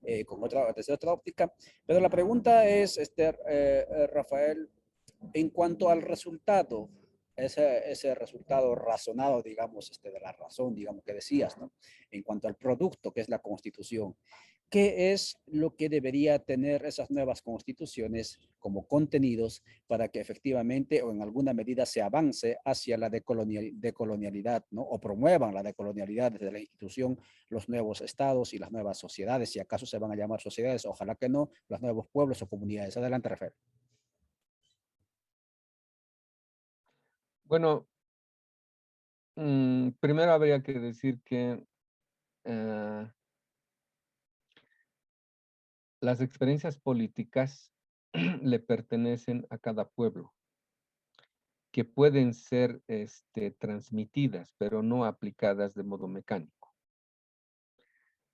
desde otra óptica. Pero la pregunta es, Rafael, en cuanto al resultado ese resultado razonado, digamos, de la razón, digamos, que decías, ¿no? En cuanto al producto que es la Constitución. ¿Qué es lo que debería tener esas nuevas constituciones como contenidos para que efectivamente o en alguna medida se avance hacia la decolonialidad, ¿no? O promuevan la decolonialidad desde la institución, los nuevos estados y las nuevas sociedades, si acaso se van a llamar sociedades, ojalá que no, los nuevos pueblos o comunidades. Adelante, Rafael. Bueno, primero habría que decir que las experiencias políticas le pertenecen a cada pueblo, que pueden ser transmitidas, pero no aplicadas de modo mecánico.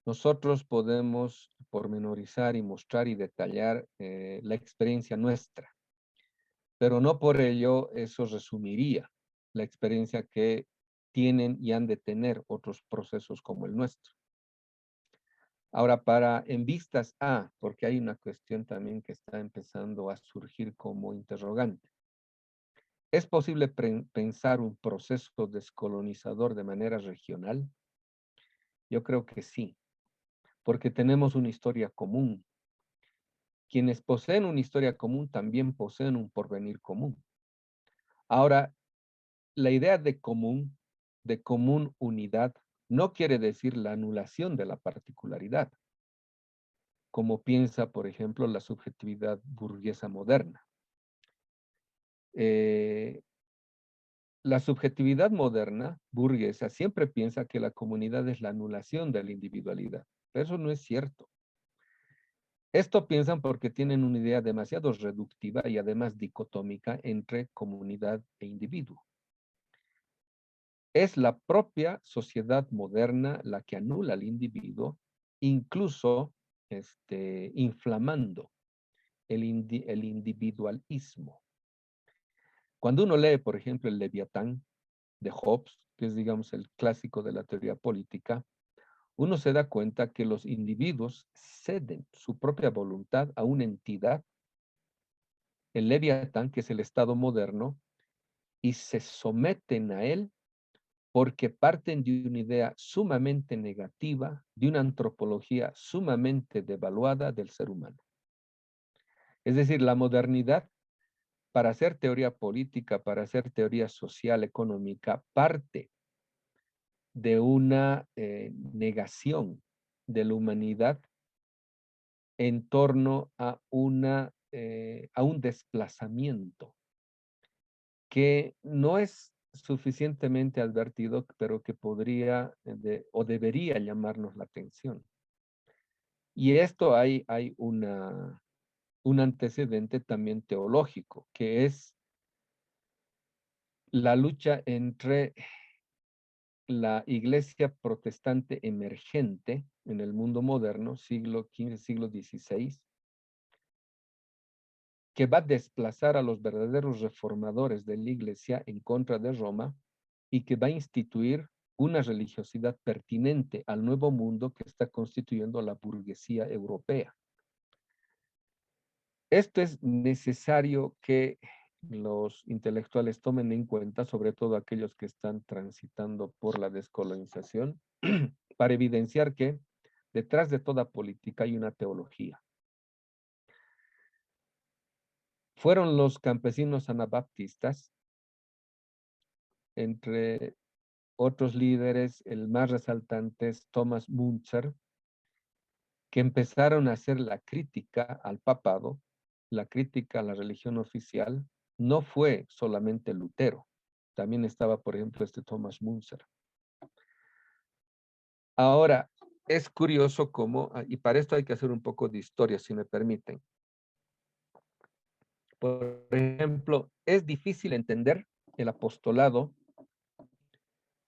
Nosotros podemos pormenorizar y mostrar y detallar la experiencia nuestra, pero no por ello eso resumiría la experiencia que tienen y han de tener otros procesos como el nuestro. Ahora, en vistas a, porque hay una cuestión también que está empezando a surgir como interrogante. ¿Es posible pensar un proceso descolonizador de manera regional? Yo creo que sí, porque tenemos una historia común. Quienes poseen una historia común también poseen un porvenir común. Ahora, la idea de común unidad, no quiere decir la anulación de la particularidad, como piensa, por ejemplo, la subjetividad burguesa moderna. La subjetividad moderna, burguesa, siempre piensa que la comunidad es la anulación de la individualidad, pero eso no es cierto. Esto piensan porque tienen una idea demasiado reductiva y además dicotómica entre comunidad e individuo. Es la propia sociedad moderna la que anula al individuo, incluso inflamando el individualismo. Cuando uno lee, por ejemplo, el Leviatán de Hobbes, que es, digamos, el clásico de la teoría política, uno se da cuenta que los individuos ceden su propia voluntad a una entidad, el Leviatán, que es el Estado moderno, y se someten a él porque parten de una idea sumamente negativa, de una antropología sumamente devaluada del ser humano. Es decir, la modernidad, para hacer teoría política, para hacer teoría social, económica, parte de una negación de la humanidad en torno a un desplazamiento que no es suficientemente advertido, pero que podría o debería llamarnos la atención. Y esto hay un antecedente también teológico, que es la lucha entre la iglesia protestante emergente en el mundo moderno, siglo XV, siglo XVI, que va a desplazar a los verdaderos reformadores de la iglesia en contra de Roma y que va a instituir una religiosidad pertinente al nuevo mundo que está constituyendo la burguesía europea. Esto es necesario que los intelectuales tomen en cuenta, sobre todo aquellos que están transitando por la descolonización, para evidenciar que detrás de toda política hay una teología. Fueron los campesinos anabaptistas, entre otros líderes, el más resaltante es Thomas Müntzer, que empezaron a hacer la crítica al papado, la crítica a la religión oficial. No fue solamente Lutero, también estaba, por ejemplo, Thomas Müntzer. Ahora, es curioso cómo, y para esto hay que hacer un poco de historia, si me permiten. Por ejemplo, es difícil entender el apostolado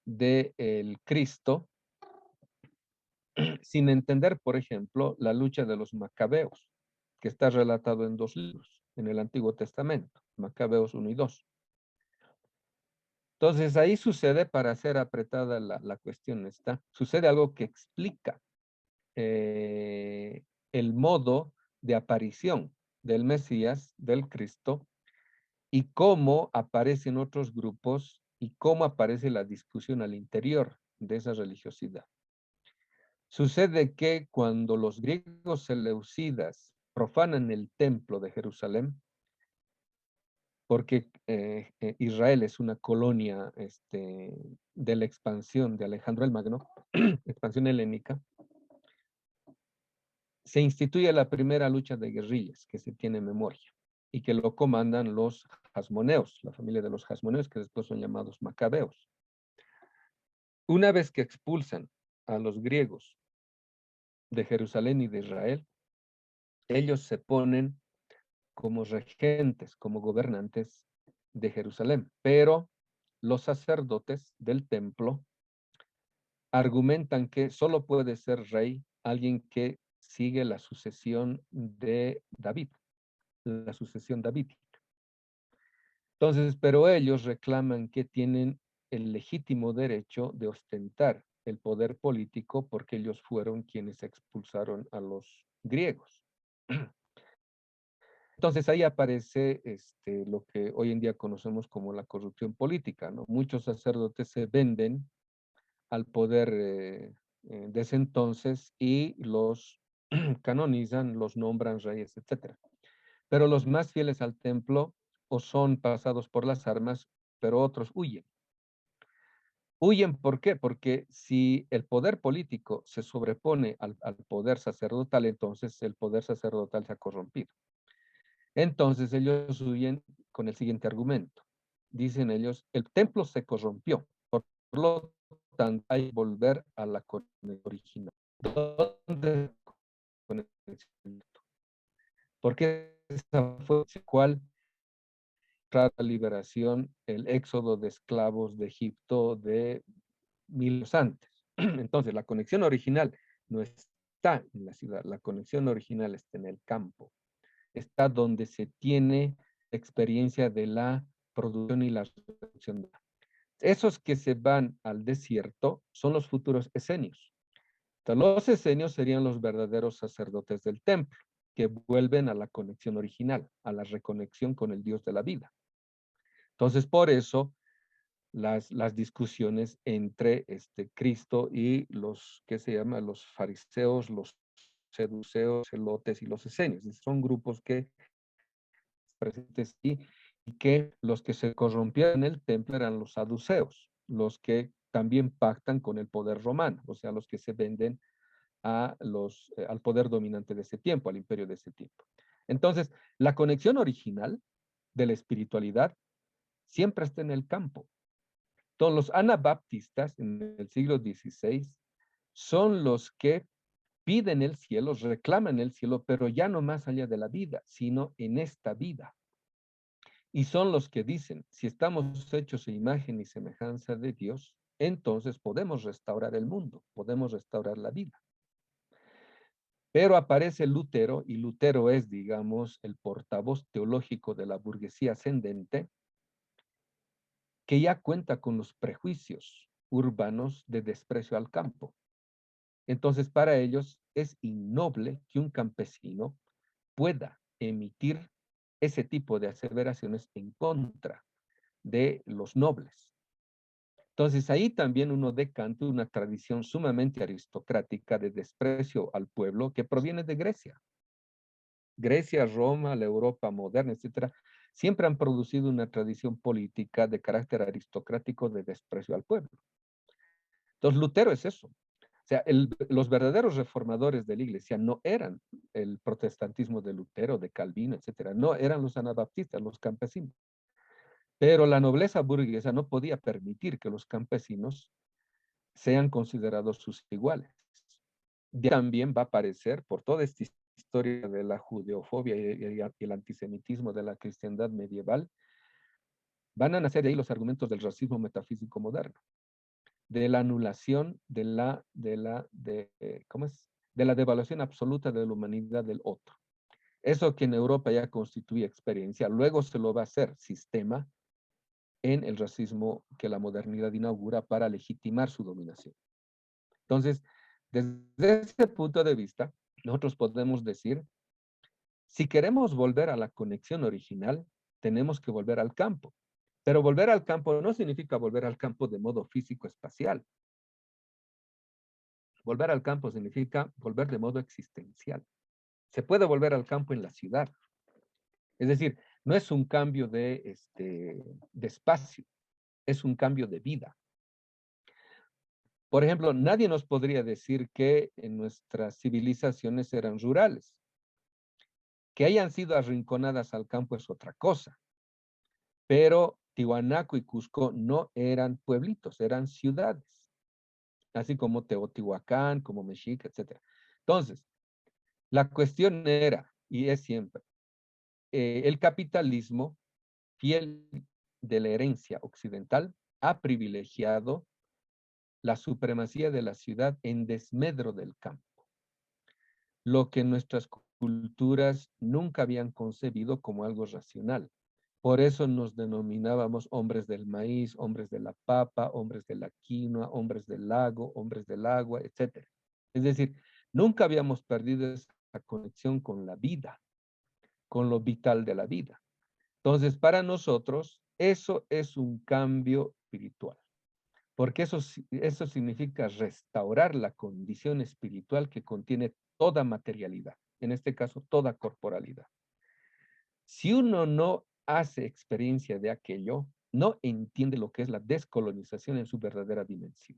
del Cristo sin entender, por ejemplo, la lucha de los macabeos, que está relatado en 2 libros en el Antiguo Testamento, Macabeos 1 y 2. Entonces ahí sucede, para hacer apretada la cuestión sucede algo que explica el modo de aparición del Mesías, del Cristo, y cómo aparecen otros grupos y cómo aparece la discusión al interior de esa religiosidad. Sucede que cuando los griegos seleucidas profanan el templo de Jerusalén, porque Israel es una colonia de la expansión de Alejandro el Magno, expansión helénica, se instituye la primera lucha de guerrillas que se tiene en memoria y que lo comandan los Hasmoneos, la familia de los Hasmoneos, que después son llamados Macabeos. Una vez que expulsan a los griegos de Jerusalén y de Israel, ellos se ponen como regentes, como gobernantes de Jerusalén, pero los sacerdotes del templo argumentan que solo puede ser rey alguien que sigue la sucesión de David, la sucesión davídica. Entonces, pero ellos reclaman que tienen el legítimo derecho de ostentar el poder político porque ellos fueron quienes expulsaron a los griegos. Entonces ahí aparece lo que hoy en día conocemos como la corrupción política, ¿no? Muchos sacerdotes se venden al poder de ese entonces y los canonizan, los nombran reyes, etc. Pero los más fieles al templo o son pasados por las armas, pero otros huyen. Huyen, ¿por qué? Porque si el poder político se sobrepone al poder sacerdotal, entonces el poder sacerdotal se ha corrompido. Entonces ellos huyen con el siguiente argumento. Dicen ellos, el templo se corrompió, por lo tanto hay que volver a la conexión original. ¿Dónde conexión? Porque esa fue cual tras la liberación, el éxodo de esclavos de Egipto de 1000 años antes. Entonces, la conexión original no está en la ciudad, la conexión original está en el campo. Está donde se tiene experiencia de la producción y la reproducción. Esos que se van al desierto son los futuros esenios. Entonces, los esenios serían los verdaderos sacerdotes del templo, que vuelven a la conexión original, a la reconexión con el Dios de la vida. Entonces, por eso, las discusiones entre Cristo y los, ¿qué se llama? Los fariseos, los seduceos, celotes y los esenios. Son grupos que presentes y que los que se corrompieron en el templo eran los saduceos, los que también pactan con el poder romano, o sea, los que se venden al poder dominante de ese tiempo, al imperio de ese tiempo. Entonces, la conexión original de la espiritualidad siempre está en el campo. Todos los anabaptistas en el siglo XVI son los que piden el cielo, reclaman el cielo, pero ya no más allá de la vida, sino en esta vida. Y son los que dicen, si estamos hechos a imagen y semejanza de Dios, entonces podemos restaurar el mundo, podemos restaurar la vida. Pero aparece Lutero, y Lutero es, digamos, el portavoz teológico de la burguesía ascendente, que ya cuenta con los prejuicios urbanos de desprecio al campo. Entonces, para ellos es innoble que un campesino pueda emitir ese tipo de aseveraciones en contra de los nobles. Entonces, ahí también uno decanta una tradición sumamente aristocrática de desprecio al pueblo que proviene de Grecia. Grecia, Roma, la Europa moderna, etcétera, siempre han producido una tradición política de carácter aristocrático de desprecio al pueblo. Entonces, Lutero es eso. O sea, los verdaderos reformadores de la iglesia no eran el protestantismo de Lutero, de Calvino, etcétera. No, eran los anabaptistas, los campesinos. Pero la nobleza burguesa no podía permitir que los campesinos sean considerados sus iguales. También va a aparecer por toda esta historia de la judeofobia y el antisemitismo de la cristiandad medieval, van a nacer de ahí los argumentos del racismo metafísico moderno, de la anulación de la devaluación absoluta de la humanidad del otro. Eso que en Europa ya constituye experiencia, luego se lo va a hacer sistema en el racismo que la modernidad inaugura para legitimar su dominación. Entonces, desde ese punto de vista, nosotros podemos decir, si queremos volver a la conexión original, tenemos que volver al campo. Pero volver al campo no significa volver al campo de modo físico-espacial. Volver al campo significa volver de modo existencial. Se puede volver al campo en la ciudad. Es decir, no es un cambio de espacio, es un cambio de vida. Por ejemplo, nadie nos podría decir que en nuestras civilizaciones eran rurales. Que hayan sido arrinconadas al campo es otra cosa. Pero Tiwanaku y Cusco no eran pueblitos, eran ciudades. Así como Teotihuacán, como Mexica, etc. Entonces, la cuestión era, y es siempre, el capitalismo, fiel de la herencia occidental, ha privilegiado la supremacía de la ciudad en desmedro del campo, lo que nuestras culturas nunca habían concebido como algo racional. Por eso nos denominábamos hombres del maíz, hombres de la papa, hombres de la quinoa, hombres del lago, hombres del agua, etc. Es decir, nunca habíamos perdido esa conexión con la vida, con lo vital de la vida. Entonces, para nosotros, eso es un cambio espiritual, porque eso significa restaurar la condición espiritual que contiene toda materialidad, en este caso, toda corporalidad. Si uno no hace experiencia de aquello, no entiende lo que es la descolonización en su verdadera dimensión.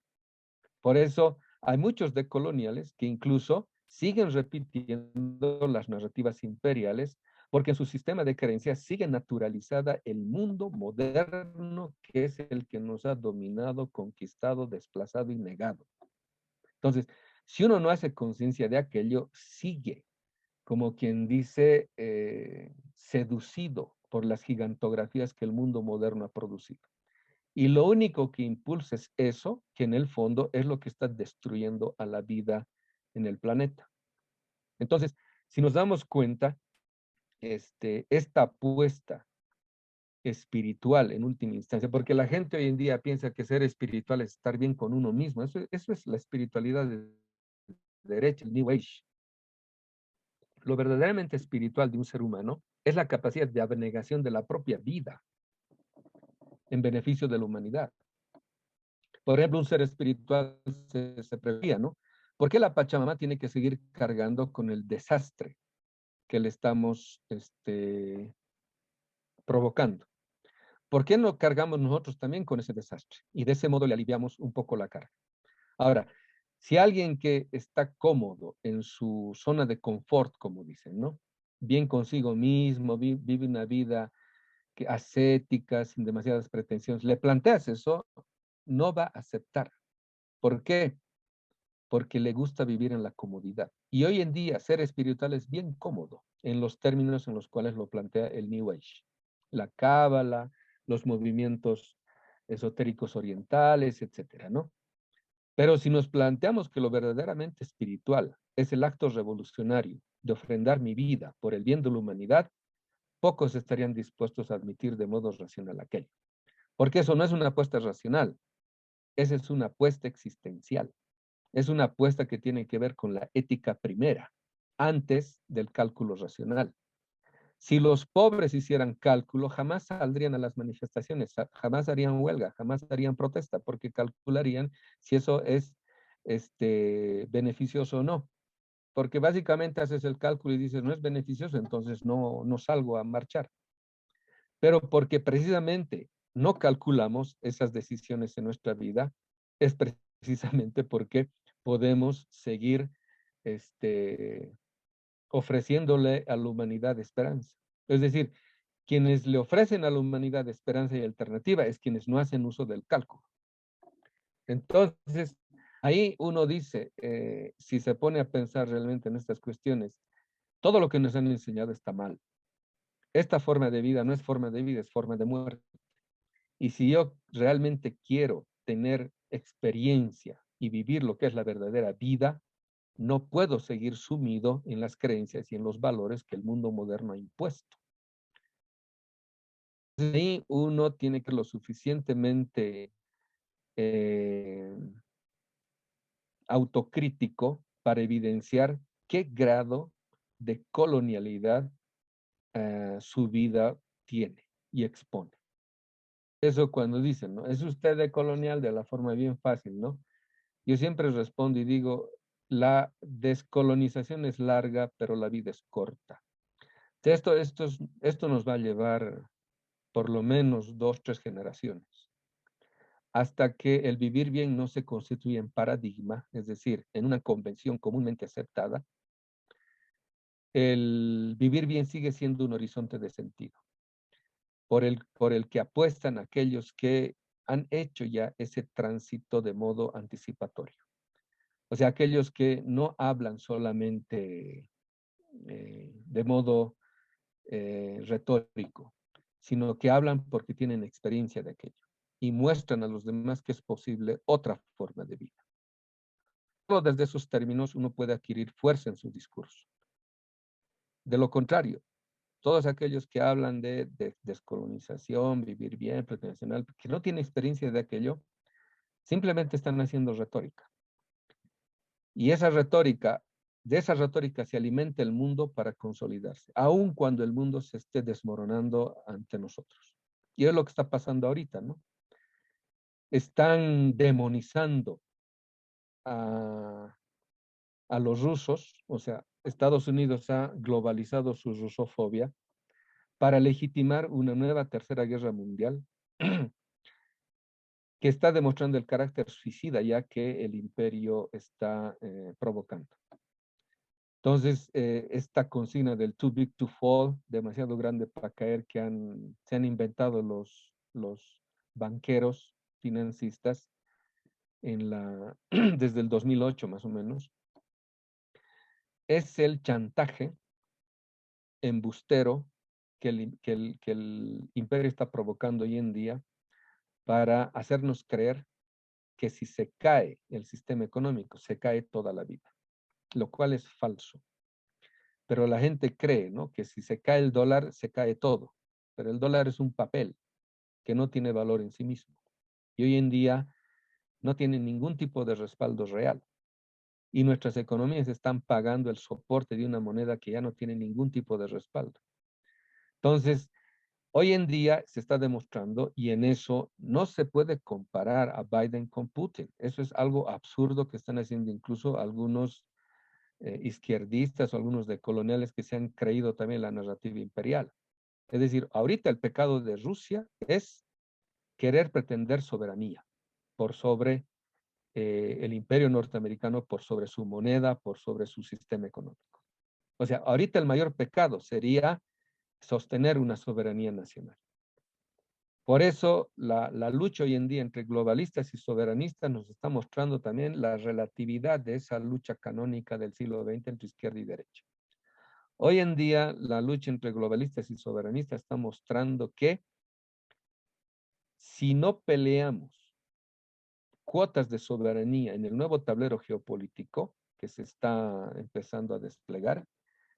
Por eso hay muchos decoloniales que incluso siguen repitiendo las narrativas imperiales porque en su sistema de creencias sigue naturalizada el mundo moderno que es el que nos ha dominado, conquistado, desplazado y negado. Entonces, si uno no hace conciencia de aquello, sigue, como quien dice, seducido por las gigantografías que el mundo moderno ha producido. Y lo único que impulsa es eso, que en el fondo es lo que está destruyendo a la vida en el planeta. Entonces, si nos damos cuenta, esta apuesta espiritual en última instancia, porque la gente hoy en día piensa que ser espiritual es estar bien con uno mismo. Eso es la espiritualidad de derecha, el New Age. Lo verdaderamente espiritual de un ser humano es la capacidad de abnegación de la propia vida en beneficio de la humanidad. Por ejemplo, un ser espiritual se pregunta, ¿no? ¿Por qué la Pachamama tiene que seguir cargando con el desastre que le estamos provocando? ¿Por qué no cargamos nosotros también con ese desastre? Y de ese modo le aliviamos un poco la carga. Ahora, si alguien que está cómodo en su zona de confort, como dicen, ¿no? Bien consigo mismo, vive una vida ascética, sin demasiadas pretensiones, le planteas eso, no va a aceptar. ¿Por qué? Porque le gusta vivir en la comodidad. Y hoy en día ser espiritual es bien cómodo en los términos en los cuales lo plantea el New Age. La cábala, los movimientos esotéricos orientales, etcétera, ¿no? Pero si nos planteamos que lo verdaderamente espiritual es el acto revolucionario de ofrendar mi vida por el bien de la humanidad, pocos estarían dispuestos a admitir de modo racional aquello. Porque eso no es una apuesta racional, esa es una apuesta existencial. Es una apuesta que tiene que ver con la ética primera, antes del cálculo racional. Si los pobres hicieran cálculo, jamás saldrían a las manifestaciones, jamás harían huelga, jamás harían protesta, porque calcularían si eso es beneficioso o no. Porque básicamente haces el cálculo y dices, no es beneficioso, entonces no salgo a marchar. Pero porque precisamente no calculamos esas decisiones en nuestra vida, es precisamente porque podemos seguir ofreciéndole a la humanidad esperanza. Es decir, quienes le ofrecen a la humanidad esperanza y alternativa es quienes no hacen uso del cálculo. Entonces, ahí uno dice, si se pone a pensar realmente en estas cuestiones, todo lo que nos han enseñado está mal. Esta forma de vida no es forma de vida, es forma de muerte. Y si yo realmente quiero tener experiencia y vivir lo que es la verdadera vida, no puedo seguir sumido en las creencias y en los valores que el mundo moderno ha impuesto. Ahí uno tiene que ser lo suficientemente autocrítico para evidenciar qué grado de colonialidad su vida tiene. y expone. Eso cuando dicen, ¿no? ¿Es usted decolonial? De la forma bien fácil, ¿no? Yo siempre respondo y digo, la descolonización es larga, pero la vida es corta. Esto nos va a llevar por lo menos 2, 3 generaciones, hasta que el vivir bien no se constituye en paradigma, es decir, en una convención comúnmente aceptada. El vivir bien sigue siendo un horizonte de sentido, por el que apuestan aquellos que han hecho ya ese tránsito de modo anticipatorio. O sea, aquellos que no hablan solamente de modo retórico, sino que hablan porque tienen experiencia de aquello y muestran a los demás que es posible otra forma de vida. Solo desde esos términos uno puede adquirir fuerza en su discurso. De lo contrario, todos aquellos que hablan de descolonización, vivir bien, nacional, que no tienen experiencia de aquello, simplemente están haciendo retórica. Y esa retórica, de esa retórica se alimenta el mundo para consolidarse, aun cuando el mundo se esté desmoronando ante nosotros. Y es lo que está pasando ahorita, ¿no? Están demonizando a los rusos, o sea, Estados Unidos ha globalizado su rusofobia para legitimar una nueva tercera guerra mundial que está demostrando el carácter suicida ya que el imperio está provocando. Entonces, esta consigna del too big to fall, demasiado grande para caer, que se han inventado los banqueros financistas desde el 2008 más o menos, es el chantaje embustero que el imperio está provocando hoy en día para hacernos creer que si se cae el sistema económico, se cae toda la vida, lo cual es falso. Pero la gente cree, ¿no?, que si se cae el dólar, se cae todo. Pero el dólar es un papel que no tiene valor en sí mismo. Y hoy en día no tiene ningún tipo de respaldo real. Y nuestras economías están pagando el soporte de una moneda que ya no tiene ningún tipo de respaldo. Entonces, hoy en día se está demostrando, y en eso no se puede comparar a Biden con Putin. Eso es algo absurdo que están haciendo incluso algunos izquierdistas o algunos decoloniales que se han creído también la narrativa imperial. Es decir, ahorita el pecado de Rusia es querer pretender soberanía por sobre el imperio norteamericano, por sobre su moneda, por sobre su sistema económico. O sea, ahorita el mayor pecado sería sostener una soberanía nacional. Por eso la lucha hoy en día entre globalistas y soberanistas nos está mostrando también la relatividad de esa lucha canónica del siglo XX entre izquierda y derecha. Hoy en día la lucha entre globalistas y soberanistas está mostrando que si no peleamos cuotas de soberanía en el nuevo tablero geopolítico que se está empezando a desplegar,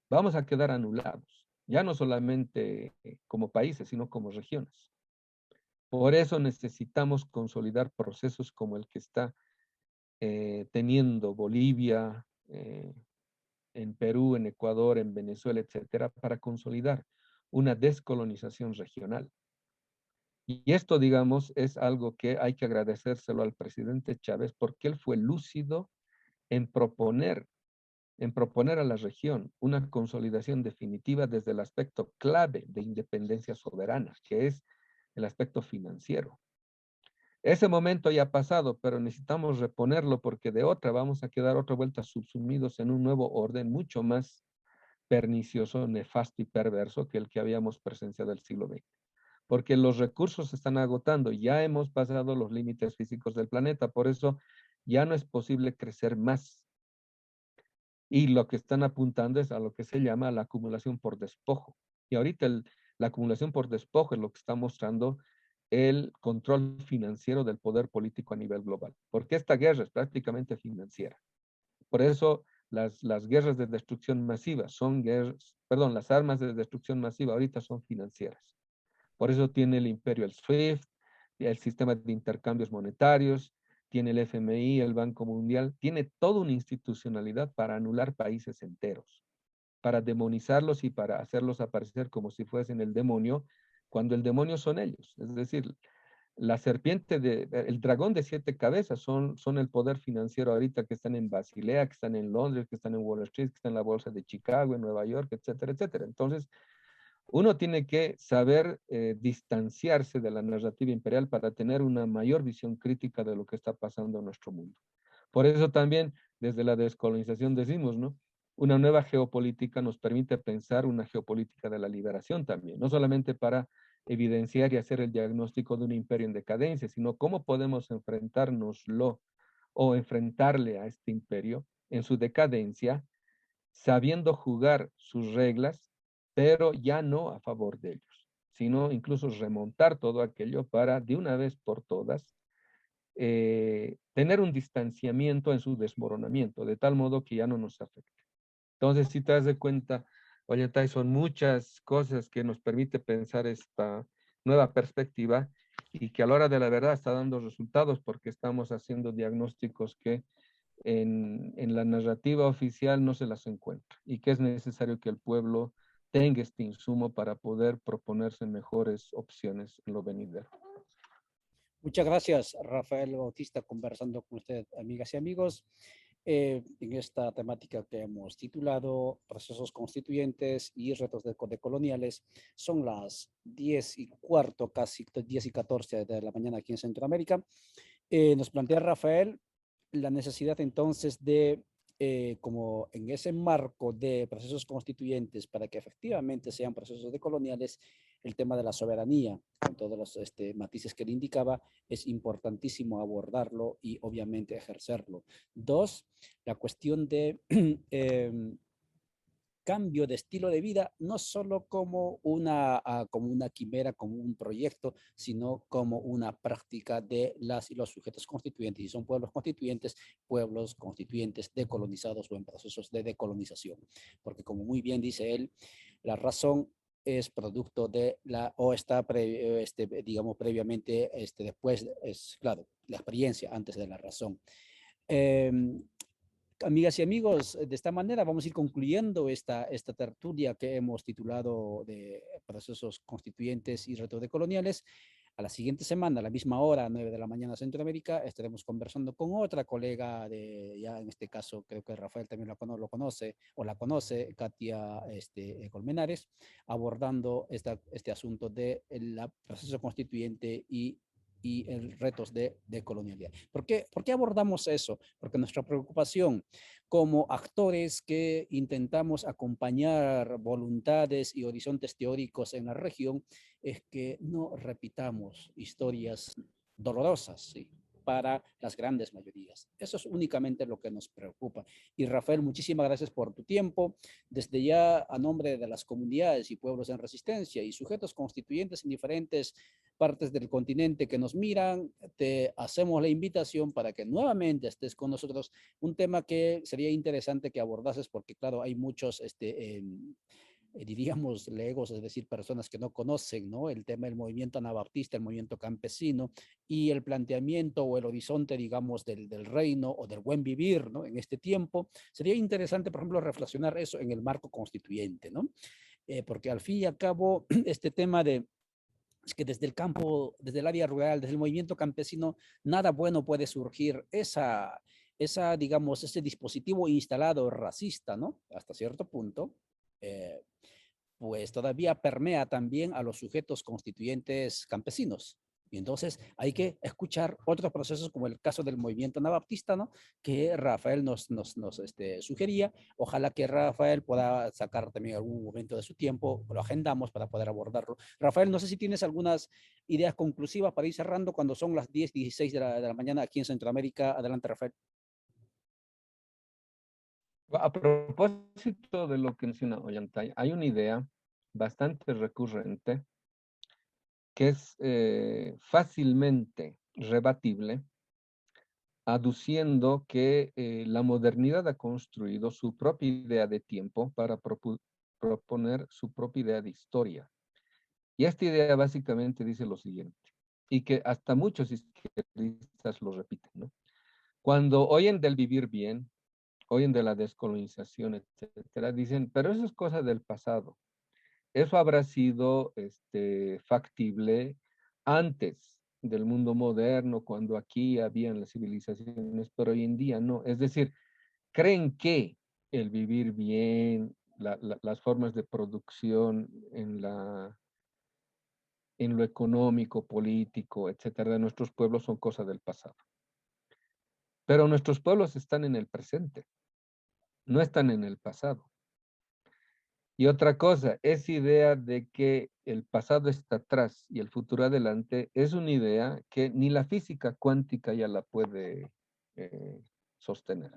vamos a quedar anulados, ya no solamente como países, sino como regiones. Por eso necesitamos consolidar procesos como el que está teniendo Bolivia, en Perú, en Ecuador, en Venezuela, etcétera, para consolidar una descolonización regional. Y esto, digamos, es algo que hay que agradecérselo al presidente Chávez porque él fue lúcido en proponer a la región una consolidación definitiva desde el aspecto clave de independencia soberana, que es el aspecto financiero. Ese momento ya ha pasado, pero necesitamos reponerlo porque de otra vamos a quedar otra vuelta subsumidos en un nuevo orden mucho más pernicioso, nefasto y perverso que el que habíamos presenciado el siglo XX. Porque los recursos se están agotando, ya hemos pasado los límites físicos del planeta, por eso ya no es posible crecer más. Y lo que están apuntando es a lo que se llama la acumulación por despojo. Y ahorita la acumulación por despojo es lo que está mostrando el control financiero del poder político a nivel global. Porque esta guerra es prácticamente financiera. Por eso las guerras de destrucción masiva son guerras, perdón, las armas de destrucción masiva ahorita son financieras. Por eso tiene el imperio el SWIFT, el sistema de intercambios monetarios, tiene el FMI, el Banco Mundial, tiene toda una institucionalidad para anular países enteros, para demonizarlos y para hacerlos aparecer como si fuesen el demonio, cuando el demonio son ellos. Es decir, la serpiente, el dragón de 7 cabezas son el poder financiero ahorita que están en Basilea, que están en Londres, que están en Wall Street, que están en la bolsa de Chicago, en Nueva York, etcétera, etcétera. Entonces, uno tiene que saber distanciarse de la narrativa imperial para tener una mayor visión crítica de lo que está pasando en nuestro mundo. Por eso también, desde la descolonización decimos, ¿no? Una nueva geopolítica nos permite pensar una geopolítica de la liberación también, no solamente para evidenciar y hacer el diagnóstico de un imperio en decadencia, sino cómo podemos enfrentárnoslo o enfrentarle a este imperio en su decadencia, sabiendo jugar sus reglas, pero ya no a favor de ellos, sino incluso remontar todo aquello para, de una vez por todas, tener un distanciamiento en su desmoronamiento, de tal modo que ya no nos afecte. Entonces, si te das de cuenta, Ollantay, son muchas cosas que nos permite pensar esta nueva perspectiva y que a la hora de la verdad está dando resultados porque estamos haciendo diagnósticos que en la narrativa oficial no se las encuentra y que es necesario que el pueblo tenga este insumo para poder proponerse mejores opciones en lo venidero. Muchas gracias, Rafael Bautista, conversando con usted, amigas y amigos, en esta temática que hemos titulado Procesos Constituyentes y Retos decoloniales. Son las 10:15, casi 10:14 de la mañana aquí en Centroamérica. Nos plantea Rafael la necesidad entonces de, como en ese marco de procesos constituyentes, para que efectivamente sean procesos decoloniales, el tema de la soberanía, con todos los matices que le indicaba, es importantísimo abordarlo y obviamente ejercerlo. Dos, la cuestión de cambio de estilo de vida, no solo como como una quimera, como un proyecto, sino como una práctica de las y los sujetos constituyentes. Y son pueblos constituyentes decolonizados o en procesos de decolonización. Porque como muy bien dice él, la razón es producto de o está, digamos, previamente, después, es claro, la experiencia antes de la razón. Amigas y amigos, de esta manera vamos a ir concluyendo esta tertulia que hemos titulado de procesos constituyentes y retos decoloniales. A la siguiente semana, a la misma hora, 9 de la mañana Centroamérica, estaremos conversando con otra colega ya en este caso, creo que Rafael también lo conoce o la conoce, Katia Colmenares, abordando este asunto del proceso constituyente y retos de colonialidad. ¿Por qué abordamos eso? Porque nuestra preocupación como actores que intentamos acompañar voluntades y horizontes teóricos en la región es que no repitamos historias dolorosas, ¿sí?, para las grandes mayorías. Eso es únicamente lo que nos preocupa. Y Rafael, muchísimas gracias por tu tiempo. Desde ya, a nombre de las comunidades y pueblos en resistencia y sujetos constituyentes en diferentes partes del continente que nos miran, te hacemos la invitación para que nuevamente estés con nosotros. Un tema que sería interesante que abordases porque, claro, hay muchos diríamos, legos, es decir, personas que no conocen, ¿no?, el tema del movimiento anabaptista, el movimiento campesino y el planteamiento o el horizonte, digamos, del reino o del buen vivir, ¿no?, en este tiempo. Sería interesante, por ejemplo, reflexionar eso en el marco constituyente, ¿no? Porque al fin y al cabo, este tema es que desde el campo, desde el área rural, desde el movimiento campesino, nada bueno puede surgir. Digamos, ese dispositivo instalado racista, ¿no?, hasta cierto punto, pues todavía permea también a los sujetos constituyentes campesinos. Y entonces hay que escuchar otros procesos como el caso del movimiento anabaptista, ¿no?, que Rafael nos sugería. Ojalá que Rafael pueda sacar también algún momento de su tiempo, lo agendamos para poder abordarlo. Rafael, no sé si tienes algunas ideas conclusivas para ir cerrando cuando son las 10:16 de la mañana aquí en Centroamérica. Adelante, Rafael. A propósito de lo que menciona Ollantay, hay una idea bastante recurrente que es fácilmente rebatible, aduciendo que la modernidad ha construido su propia idea de tiempo para proponer su propia idea de historia. Y esta idea básicamente dice lo siguiente, y que hasta muchos izquierdistas lo repiten, ¿no? Cuando oyen del vivir bien, oyen de la descolonización, etcétera, dicen, pero eso es cosa del pasado. eso habrá sido factible antes del mundo moderno, cuando aquí habían las civilizaciones, pero hoy en día no. Es decir, creen que el vivir bien, las formas de producción en lo económico, político, etcétera, de nuestros pueblos son cosas del pasado. Pero nuestros pueblos están en el presente, no están en el pasado. Y otra cosa, esa idea de que el pasado está atrás y el futuro adelante es una idea que ni la física cuántica ya la puede sostener.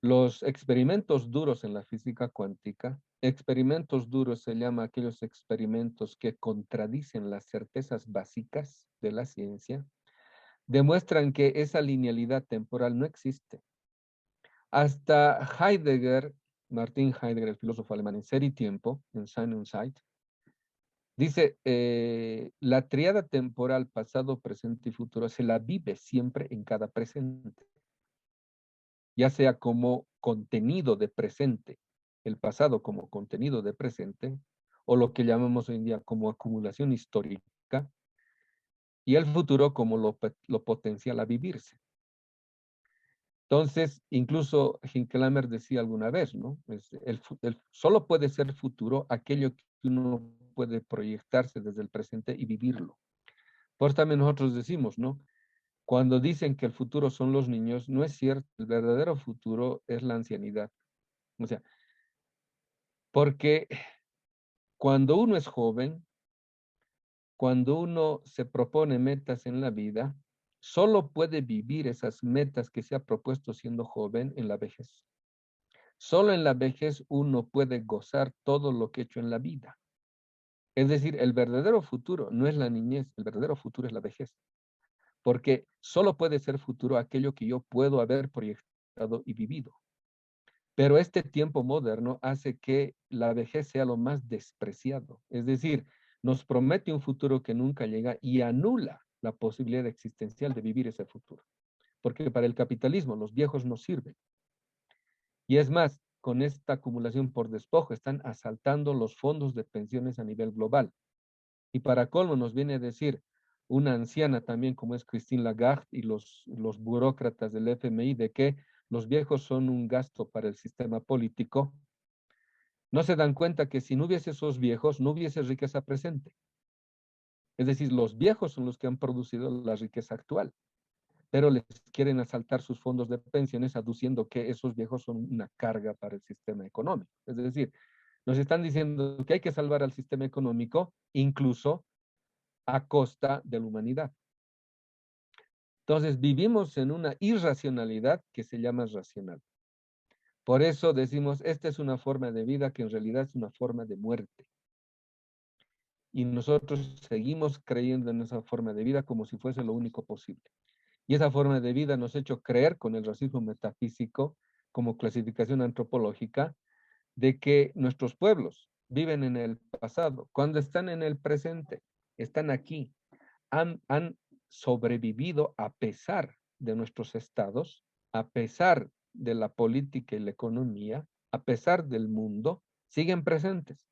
Los experimentos duros en la física cuántica, experimentos duros se llama aquellos experimentos que contradicen las certezas básicas de la ciencia, demuestran que esa linealidad temporal no existe. Hasta Heidegger, Martin Heidegger, el filósofo alemán, en Ser y Tiempo, en Sein und Zeit, dice, la tríada temporal pasado, presente y futuro se la vive siempre en cada presente, ya sea como contenido de presente, el pasado como contenido de presente, o lo que llamamos hoy en día como acumulación histórica, y el futuro como lo potencial a vivirse. Entonces, incluso Hinkelhammer decía alguna vez, ¿no? Solo puede ser futuro aquello que uno puede proyectarse desde el presente y vivirlo. Por eso también nosotros decimos, ¿no? Cuando dicen que el futuro son los niños, no es cierto. El verdadero futuro es la ancianidad. O sea, porque cuando uno es joven, cuando uno se propone metas en la vida, solo puede vivir esas metas que se ha propuesto siendo joven en la vejez. Solo en la vejez uno puede gozar todo lo que ha hecho en la vida. Es decir, el verdadero futuro no es la niñez, el verdadero futuro es la vejez. Porque solo puede ser futuro aquello que yo puedo haber proyectado y vivido. Pero este tiempo moderno hace que la vejez sea lo más despreciado. Es decir, nos promete un futuro que nunca llega y anula la posibilidad existencial de vivir ese futuro. Porque para el capitalismo los viejos no sirven. Y es más, con esta acumulación por despojo están asaltando los fondos de pensiones a nivel global. Y para colmo nos viene a decir una anciana también como es Christine Lagarde y los burócratas del FMI de que los viejos son un gasto para el sistema político. No se dan cuenta que si no hubiese esos viejos, no hubiese riqueza presente. Es decir, los viejos son los que han producido la riqueza actual, pero les quieren asaltar sus fondos de pensiones aduciendo que esos viejos son una carga para el sistema económico. Es decir, nos están diciendo que hay que salvar al sistema económico, incluso a costa de la humanidad. Entonces, vivimos en una irracionalidad que se llama racional. Por eso decimos, esta es una forma de vida que en realidad es una forma de muerte. Y nosotros seguimos creyendo en esa forma de vida como si fuese lo único posible. Y esa forma de vida nos ha hecho creer con el racismo metafísico como clasificación antropológica de que nuestros pueblos viven en el pasado, cuando están en el presente, están aquí, han sobrevivido a pesar de nuestros estados, a pesar de la política y la economía, a pesar del mundo, siguen presentes.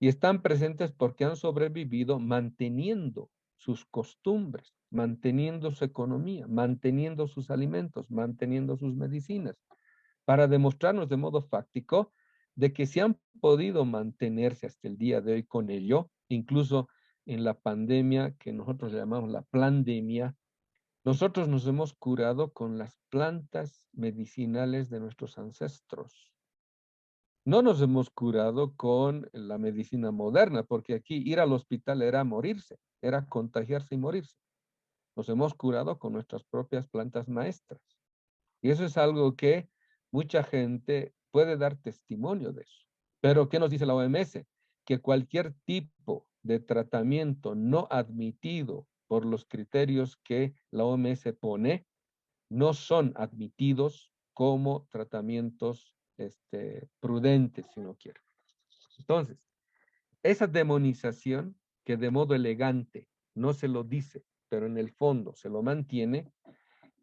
Y están presentes porque han sobrevivido manteniendo sus costumbres, manteniendo su economía, manteniendo sus alimentos, manteniendo sus medicinas, para demostrarnos de modo fáctico de que se han podido mantenerse hasta el día de hoy con ello, incluso en la pandemia que nosotros llamamos la plandemia, nosotros nos hemos curado con las plantas medicinales de nuestros ancestros. No nos hemos curado con la medicina moderna, porque aquí ir al hospital era morirse, era contagiarse y morirse. Nos hemos curado con nuestras propias plantas maestras. Y eso es algo que mucha gente puede dar testimonio de eso. Pero, ¿qué nos dice la OMS? Que cualquier tipo de tratamiento no admitido por los criterios que la OMS pone, no son admitidos como tratamientos prudentes, si no quiero. Entonces, esa demonización que de modo elegante no se lo dice, pero en el fondo se lo mantiene,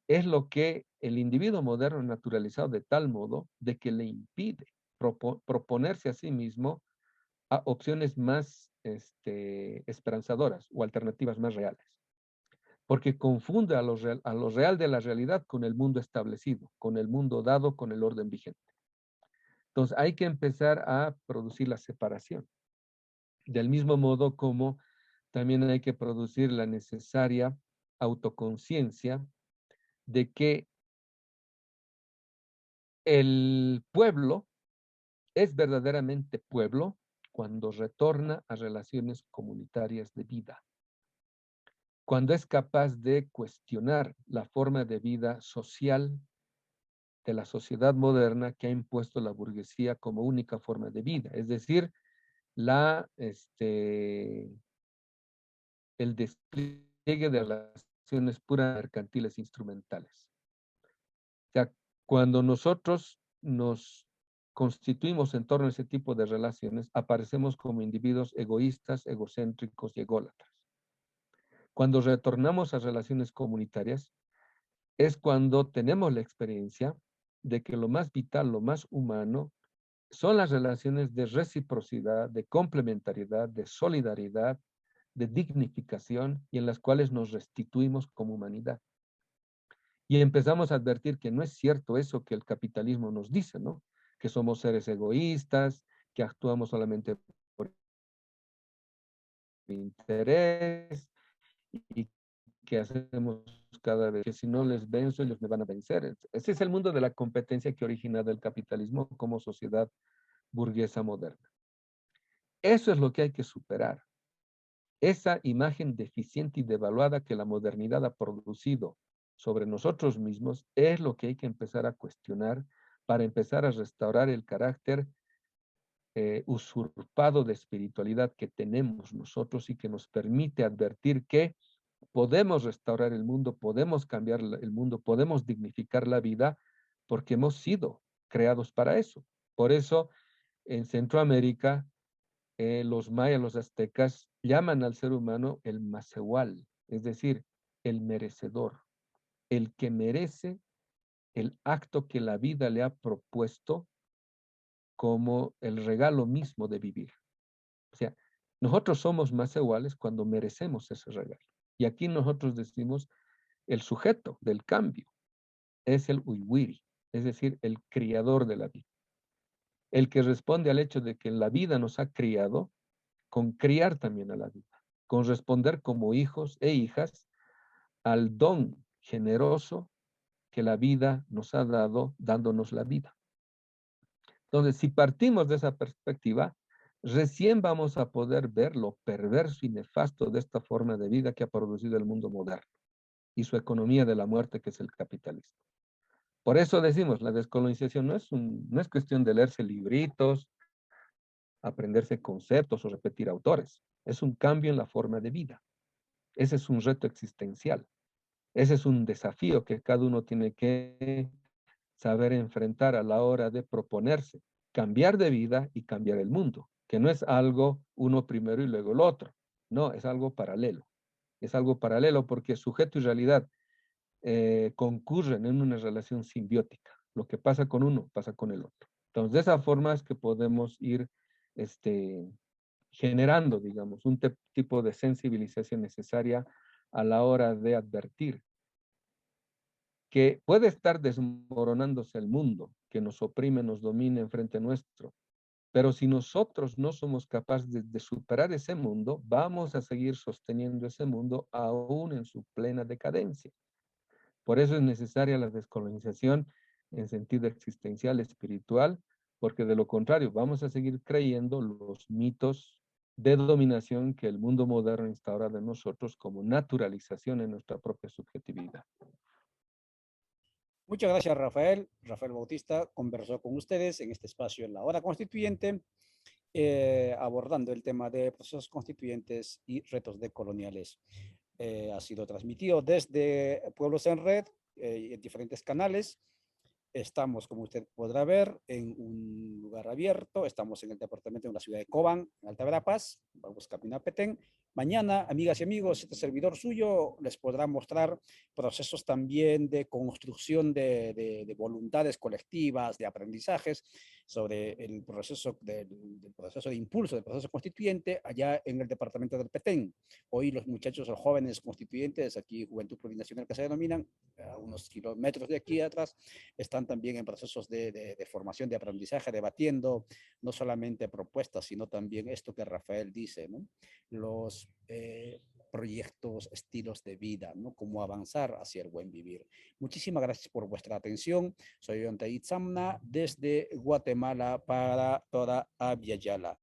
es lo que el individuo moderno ha naturalizado de tal modo de que le impide proponerse a sí mismo a opciones más esperanzadoras o alternativas más reales. Porque confunde a lo real de la realidad con el mundo establecido, con el mundo dado, con el orden vigente. Entonces hay que empezar a producir la separación. Del mismo modo como también hay que producir la necesaria autoconciencia de que el pueblo es verdaderamente pueblo cuando retorna a relaciones comunitarias de vida, cuando es capaz de cuestionar la forma de vida social de la sociedad moderna que ha impuesto la burguesía como única forma de vida, es decir, el despliegue de relaciones puras mercantiles instrumentales. O sea, cuando nosotros nos constituimos en torno a ese tipo de relaciones, aparecemos como individuos egoístas, egocéntricos y ególatras. Cuando retornamos a relaciones comunitarias, es cuando tenemos la experiencia de que lo más vital, lo más humano, son las relaciones de reciprocidad, de complementariedad, de solidaridad, de dignificación y en las cuales nos restituimos como humanidad. Y empezamos a advertir que no es cierto eso que el capitalismo nos dice, ¿no? Que somos seres egoístas, que actuamos solamente por interés y que hacemos cada vez que si no les venzo, ellos me van a vencer. Ese es el mundo de la competencia que origina del capitalismo como sociedad burguesa moderna. Eso es lo que hay que superar. Esa imagen deficiente y devaluada que la modernidad ha producido sobre nosotros mismos es lo que hay que empezar a cuestionar para empezar a restaurar el carácter usurpado de espiritualidad que tenemos nosotros y que nos permite advertir que podemos restaurar el mundo, podemos cambiar el mundo, podemos dignificar la vida porque hemos sido creados para eso. Por eso en Centroamérica los mayas, los aztecas, llaman al ser humano el macehual, es decir, el merecedor, el que merece el acto que la vida le ha propuesto como el regalo mismo de vivir. O sea, nosotros somos macehuales cuando merecemos ese regalo. Y aquí nosotros decimos el sujeto del cambio es el Uiwiri, es decir, el criador de la vida. El que responde al hecho de que la vida nos ha criado con criar también a la vida, con responder como hijos e hijas al don generoso que la vida nos ha dado, dándonos la vida. Entonces, si partimos de esa perspectiva, recién vamos a poder ver lo perverso y nefasto de esta forma de vida que ha producido el mundo moderno y su economía de la muerte, que es el capitalismo. Por eso decimos, la descolonización no es cuestión de leerse libritos, aprenderse conceptos o repetir autores. Es un cambio en la forma de vida. Ese es un reto existencial. Ese es un desafío que cada uno tiene que saber enfrentar a la hora de proponerse, cambiar de vida y cambiar el mundo, que no es algo uno primero y luego el otro. No, es algo paralelo. Es algo paralelo porque sujeto y realidad concurren en una relación simbiótica. Lo que pasa con uno, pasa con el otro. Entonces, de esa forma es que podemos ir generando, digamos, un tipo de sensibilización necesaria a la hora de advertir que puede estar desmoronándose el mundo, que nos oprime, nos domina enfrente nuestro, pero si nosotros no somos capaces de superar ese mundo, vamos a seguir sosteniendo ese mundo aún en su plena decadencia. Por eso es necesaria la descolonización en sentido existencial, espiritual, porque de lo contrario vamos a seguir creyendo los mitos de dominación que el mundo moderno instaura de nosotros como naturalización en nuestra propia subjetividad. Muchas gracias, Rafael. Rafael Bautista conversó con ustedes en este espacio en la Hora Constituyente, abordando el tema de procesos constituyentes y retos decoloniales. Ha sido transmitido desde Pueblos en Red, en diferentes canales. Estamos, como usted podrá ver, en un lugar abierto. Estamos en el departamento de la ciudad de Cobán, en Alta Verapaz. Vamos camino a Petén. Mañana, amigas y amigos, este servidor suyo les podrá mostrar procesos también de construcción de voluntades colectivas, de aprendizajes, sobre el proceso del proceso de impulso del proceso constituyente allá en el departamento del Petén. Hoy los muchachos, los jóvenes constituyentes, aquí Juventud Plurinacional que se denominan, a unos kilómetros de aquí atrás, están también en procesos de formación, de aprendizaje, debatiendo no solamente propuestas, sino también esto que Rafael dice, ¿no? Los proyectos, estilos de vida, ¿no? Cómo avanzar hacia el buen vivir. Muchísimas gracias por vuestra atención. Soy Onte Itzamna desde Guatemala para toda Abya Yala.